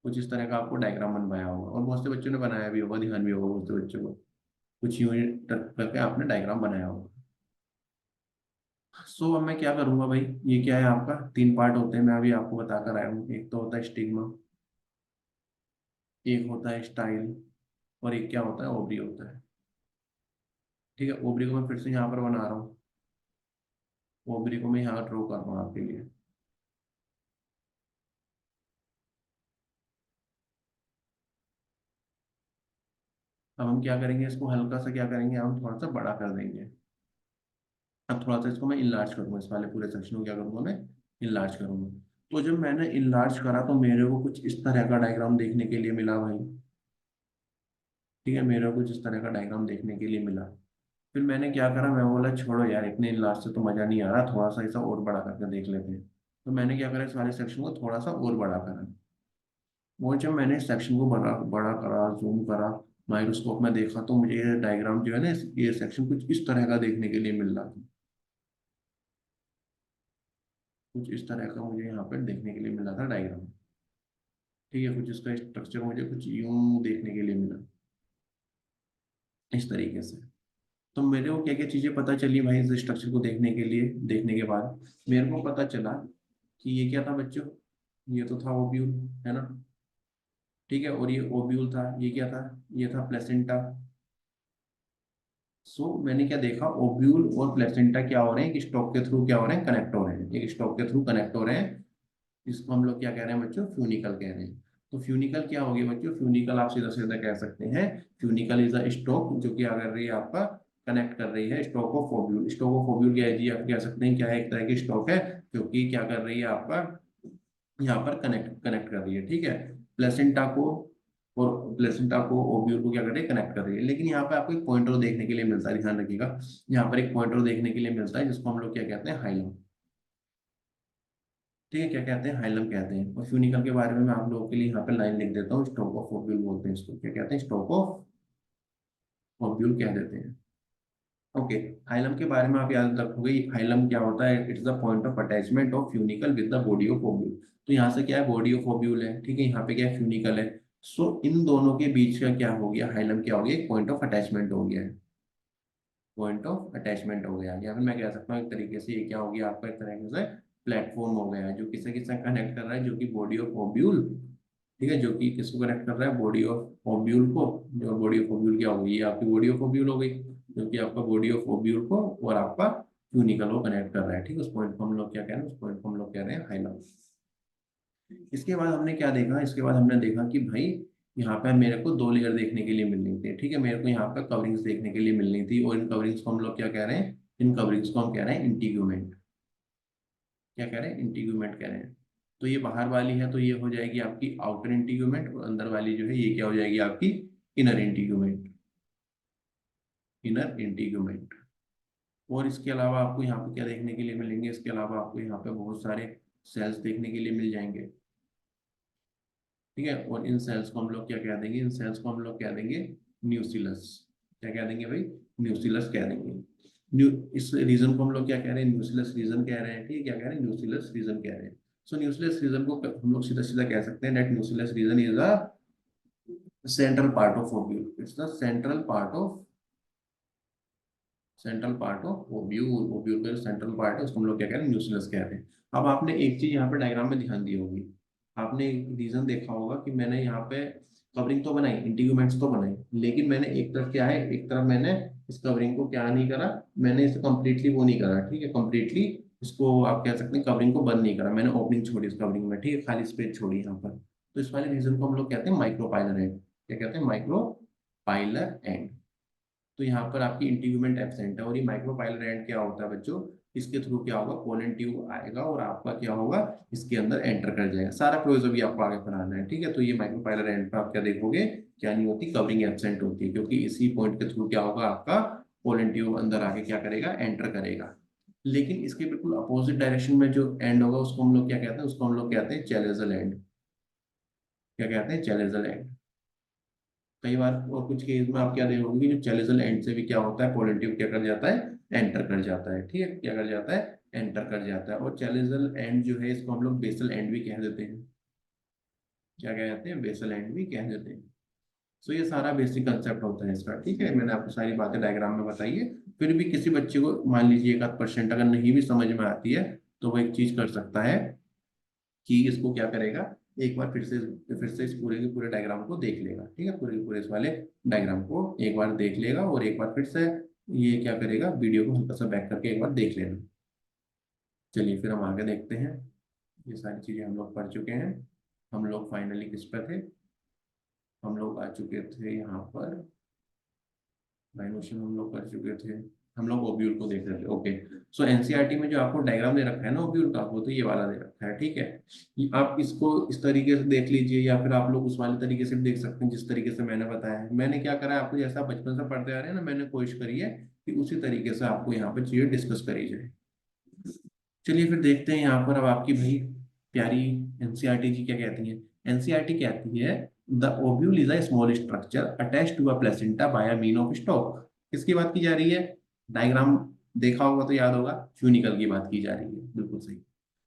कुछ इस तरह का आपको डायग्राम बनवाया होगा, और बहुत से बच्चों ने बनाया भी होगा, ध्यान भी होगा बहुत से बच्चों को, कुछ यूं ही करके आपने डायग्राम बनाया होगा। अब मैं क्या करूंगा भाई, ये क्या है आपका, तीन पार्ट होते हैं, मैं अभी आपको बताकर आया हूँ। एक तो होता है स्टिग्मा, एक होता है स्टाइल, और एक क्या होता है, ओवरी होता है, ठीक है। ओवरी को मैं फिर से यहाँ पर बना रहा हूँ, ओवरी को मैं यहाँ ड्रॉ कर रहा हूँ आपके लिए। अब हम क्या करेंगे, इसको हल्का सा क्या करेंगे, हम थोड़ा सा बड़ा कर देंगे। अब थोड़ा सा इसको मैं इनलार्ज करूंगा, इस वाले पूरे सेक्शन को क्या करूंगा मैं, इनलार्ज करूंगा। तो जब मैंने इनलार्ज करा तो मेरे को कुछ इस तरह का डायग्राम देखने के लिए मिला भाई, ठीक है। मेरे को कुछ इस तरह का डायग्राम देखने के लिए मिला। फिर मैंने क्या करा, मैं बोला छोड़ो यार, इतने इनलार्ज से तो मजा नहीं आ रहा, थोड़ा सा इसे और बड़ा करके देख लेते हैं। तो मैंने क्या करा, इस वाले सेक्शन को थोड़ा सा और बड़ा करा। वो जब मैंने इस सेक्शन को बड़ा बड़ा करा, जूम करा, माइक्रोस्कोप में देखा, तो मुझे ये डायग्राम जो है ना, ये सेक्शन कुछ इस तरह का देखने के लिए मिल रहा था। कुछ इस तरह का मुझे यहाँ पर देखने के लिए मिला था डायग्राम, ठीक है। कुछ इसका स्ट्रक्चर मुझे कुछ यूं देखने के लिए मिला, इस तरीके से। तो मेरे को क्या क्या चीजें पता चली भाई, इस स्ट्रक्चर को देखने के लिए, देखने के बाद मेरे को पता चला कि ये क्या था बच्चों, ये तो था ओव्यूल, है ना, ठीक है। और ये ओव्यूल था, ये क्या था, ये था प्लेसेंटा। मैंने क्या देखा, ओव्यूल और प्लेसेंटा क्या हो रहे हैं, एक स्टॉक के थ्रू क्या हो रहे हैं, कनेक्ट हो रहे हैं, एक स्टॉक के थ्रू कनेक्ट हो रहे हैं। इसको हम लोग क्या कह रहे हैं बच्चों, फ्यूनिकल कह रहे हैं। तो फ्यूनिकल क्या होगी बच्चों, फ्यूनिकल आप सीधा सीधा कह सकते हैं, फ्यूनिकल इज अ स्टॉक जो कि कर रही है आपका, कनेक्ट कर रही है stock of ovule. Stock of ovule क्या है जी, आप कह सकते हैं क्या है, एक तरह की स्टॉक है जो कि क्या कर रही है आपका, यहाँ पर कनेक्ट कनेक्ट कर रही है, ठीक है। प्लेसेंटा को, और प्लेसेंटा को ओव्यूल को क्या कर रही है, कनेक्ट कर रही है। लेकिन यहाँ पे आपको एक पॉइंटर देखने के लिए मिलता है, ध्यान रखिएगा, यहाँ पर एक पॉइंटर देखने के लिए मिलता है, जिसको हम लोग क्या कहते हैं, हाइलम, ठीक है, क्या कहते हैं, हाइलम कहते हैं। और फ्यूनिकल के बारे में मैं आप लोगों के लिए यहाँ पे लाइन लिख देता हूँ, स्टोक ऑफ ओब्यूल बोलते हैं इसको, क्या कहते हैं, स्टोक ऑफ ओब्यूल कह देते हैं। ओके, हाइलम के बारे में आप याद रखोगे, हाइलम क्या होता है, it's the point of attachment of funicle with the body of ovule. तो यहाँ से क्या है, बॉडी ऑफ ओब्यूल है, ठीक है, यहाँ पे क्या है, फ्यूनिकल है। सो इन दोनों के बीच का क्या हो गया, हाइलम क्या हो गया, एक पॉइंट ऑफ अटैचमेंट हो गया है, पॉइंट ऑफ अटैचमेंट हो गया। या फिर मैं कह सकता हूँ एक तरीके से ये क्या हो गया आपका, एक तरीके से प्लेटफॉर्म हो गया है, जो किसे किसे कनेक्ट कर रहा है, जो कि बॉडी ऑफ ओब्यूल, ठीक है, जो कि किसको कनेक्ट कर रहा है, बॉडी ऑफ ओब्यूल को। जो बॉडी ऑफ ओब्यूल क्या हो गई, ये आपकी बॉडी ऑफ ओब्यूल हो गई, जो कि आपका बॉडी ऑफ ओब्यूल को और आपका ट्यूनिकल को कनेक्ट कर रहा है, ठीक है। उस पॉइंट को हम लोग क्या कह रहे हैं, उस पॉइंट को हम लोग कह रहे हैं हाइलम। इसके बाद हमने क्या देखा, इसके बाद हमने देखा कि भाई यहाँ पे मेरे को दो लेयर देखने के लिए मिल रही थी, ठीक है, मेरे को यहाँ पे कवरिंग्स देखने के लिए मिल रही थी, और इन कवरिंग्स को हम लोग क्या कह रहे हैं, इन कवरिंग्स को हम कह रहे हैं इंटीग्यूमेंट। क्या कह रहे हैं, इंटीग्यूमेंट कह रहे हैं। तो ये बाहर वाली है तो ये हो जाएगी आपकी आउटर इंटीग्यूमेंट, और अंदर वाली जो है ये क्या हो जाएगी आपकी इनर इंटीग्यूमेंट, इनर इंटीग्यूमेंट। और इसके अलावा आपको यहाँ पे क्या देखने के लिए मिलेंगे, इसके अलावा आपको यहाँ पे बहुत सारे सेल्स देखने के लिए मिल जाएंगे, ठीक है। और इन सेल्स को हम लोग क्या कह देंगे, इन सेल्स को हम लोग कह देंगे न्यूसिलस। क्या कह देंगे भाई, न्यूसिलस कह देंगे। न्यू इस रीजन को हम लोग क्या कह रहे हैं, न्यूसिलस रीजन कह रहे हैं, ठीक है, क्या कह रहे हैं, न्यूसिलस रीजन कह रहे हैं। सो न्यूसिलस रीजन को हम लोग सीधा सीधा कह सकते हैं that nucellus region is a central part of ovule, it's the central part of ovule. Ovule का जो सेंट्रल पार्ट है उसको हम लोग क्या कह रहे हैं, न्यूसिलस कह रहे हैं। अब आपने एक चीज यहाँ पे डायग्राम में ध्यान दी होगी, आपने एक रीजन देखा होगा कि मैंने यहाँ पे कवरिंग तो बनाई, इंटीग्यूमेंट्स तो बनाई, लेकिन मैंने एक तरफ क्या है, एक तरफ मैंने इस कवरिंग को क्या नहीं करा, मैंने इसे कंप्लीटली वो नहीं करा, ठीक है, कंप्लीटली इसको आप कह सकते हैं कवरिंग को बंद नहीं करा, मैंने ओपनिंग छोड़ी इस कवरिंग में, ठीक है, खाली स्पेस छोड़ी यहाँ पर। तो इस वाले रीजन को हम लोग कहते हैं माइक्रोपाइलर एंड। क्या कहते हैं, माइक्रोपाइलर एंड। तो यहाँ पर आपकी इंटीग्यूमेंट एब्सेंट है, और ये माइक्रोपाइलर एंड क्या होता है बच्चों, इसके थ्रू क्या होगा, पोलन ट्यूब आएगा और आपका क्या होगा, इसके अंदर एंटर कर जाएगा। सारा प्रोविजन भी आपको आगे पढ़ाना है, ठीक है। तो ये माइक्रोपाइलर एंड पर आप क्या देखोगे, क्या नहीं होती, कवरिंग एब्सेंट होती है, क्योंकि इसी पॉइंट के थ्रू क्या होगा, आपका पोलन ट्यूब अंदर आके क्या करेगा, एंटर करेगा। लेकिन इसके बिल्कुल अपोजिट डायरेक्शन में जो एंड होगा उसको हम लोग क्या कहते हैं, उसको हम लोग कहते हैं चैलेजल एंड। क्या कहते हैं, चैलेजल एंड। कई बार और कुछ केस में आप क्या देखोगे कि जो चैलेजल एंड से भी क्या होता है, पोलन ट्यूब क्या कर जाता है, एंटर कर जाता है, ठीक है, क्या कर जाता है, एंटर कर जाता है। और चैलेजल एंड जो है इसको हम लोग बेसल एंड भी कह देते हैं। क्या कह जाते हैं, बेसल एंड भी कह देते हैं। सो ये सारा बेसिक कंसेप्ट होता है इसका, ठीक है, मैंने आपको सारी बातें डायग्राम में बताई है। फिर भी किसी बच्चे को मान लीजिए 1% अगर नहीं भी समझ में आती है, तो वो एक चीज कर सकता है कि इसको क्या करेगा, एक बार फिर से इस पूरे के पूरे डायग्राम को देख लेगा, ठीक है, पूरे के पूरे इस वाले डायग्राम को एक बार देख लेगा, और एक बार फिर से ये क्या करेगा, वीडियो को हल्का सा बैक करके एक बार देख लेना। चलिए फिर हम आगे देखते हैं। ये सारी चीजें हम लोग पढ़ चुके हैं। हम लोग फाइनली किस पे थे, हम लोग आ चुके थे यहाँ पर, डायमेंशन हम लोग कर चुके थे, हम लोग ओब्यूल को देख रहे थे। ओके, सो एनसीईआरटी में जो आपको डायग्राम दे रखा है ना ओब्यूल का, वो तो ये वाला दे रखा है, ठीक है। आप इसको इस तरीके से देख लीजिए, या फिर आप लोग उस वाले तरीके से भी देख सकते हैं जिस तरीके से मैंने बताया है। मैंने क्या करा है, आपको जैसा बचपन से पढ़ते आ रहे हैं ना, मैंने कोशिश करी है कि उसी तरीके से आपको यहाँ पर चीजें डिस्कस करी जाए। चलिए फिर देखते हैं यहाँ पर अब आपकी भाई प्यारी एनसीईआरटी जी क्या कहती है। एनसीईआरटी कहती है the ovule is a small structure attached to a placenta by mean of stalk. किसकी बात की जा रही है, डायग्राम देखा होगा तो याद होगा, फ्यूनिकल की बात की जा रही है, बिल्कुल सही।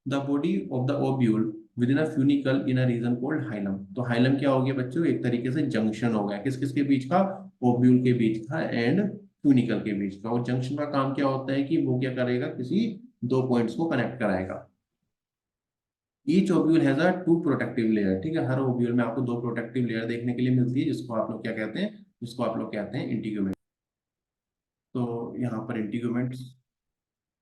The body of the ovule with in a funicle in a reason called hilum. तो हाइलम क्या हो गया बच्चों, एक तरीके से जंक्शन हो गया, किस किस के बीच का, ओव्यूल के बीच का एंड फ्यूनिकल के बीच का। और जंक्शन का काम क्या होता है कि वो क्या करेगा, किसी दो पॉइंट्स को कनेक्ट कराएगा। Each ovule has a two protective layer, ठीक है, हर ओब्यूल में आपको दो प्रोटेक्टिव लेयर देखने के लिए मिलती है, जिसको आप लोग क्या कहते हैं, जिसको आप लोग कहते हैं इंटीग्यूमेंट। तो यहाँ पर इंटीग्यूमेंट्स।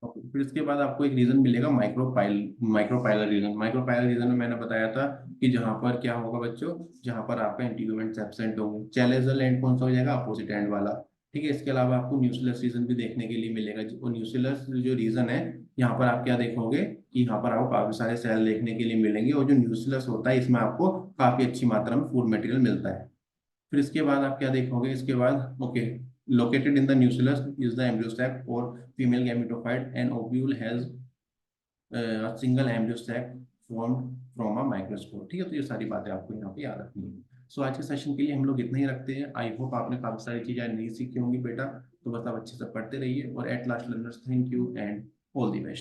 फिर इसके बाद आपको एक रीजन मिलेगा माइक्रोपाइलर रीजन। माइक्रोपाइलर रीजन में मैंने बताया था कि जहाँ पर क्या होगा बच्चों, जहाँ पर आपका इंटीग्यूमेंट्स एब्सेंट होंगे। चैलेजल एंड कौन सा हो जाएगा, अपोजिट एंड वाला, ठीक है। इसके अलावा आपको न्यूक्लियस रीजन भी देखने के लिए मिलेगा। और न्यूक्लियस जो रीजन है, यहाँ पर आप क्या देखोगे कि यहाँ पर आपको काफी सारे सेल देखने के लिए मिलेंगे, और जो न्यूक्लियस होता है इसमें आपको काफी अच्छी मात्रा में फूड मटेरियल मिलता है। फिर इसके बाद आप क्या देखोगे, इसके बाद okay, located in the nucleus is the embryo sac or female gametophyte, and ovule has a single embryo sac formed from a microscope। ठीक है, तो ये सारी बातें आपको यहाँ पे याद रखनी है। सो आज के सेशन के लिए हम लोग इतना ही रखते हैं। आई होप आपने काफी सारी चीजें नहीं सीखी होंगी बेटा, तो बस आप अच्छे से पढ़ते रहिए। और at last learners, thank you and all the best.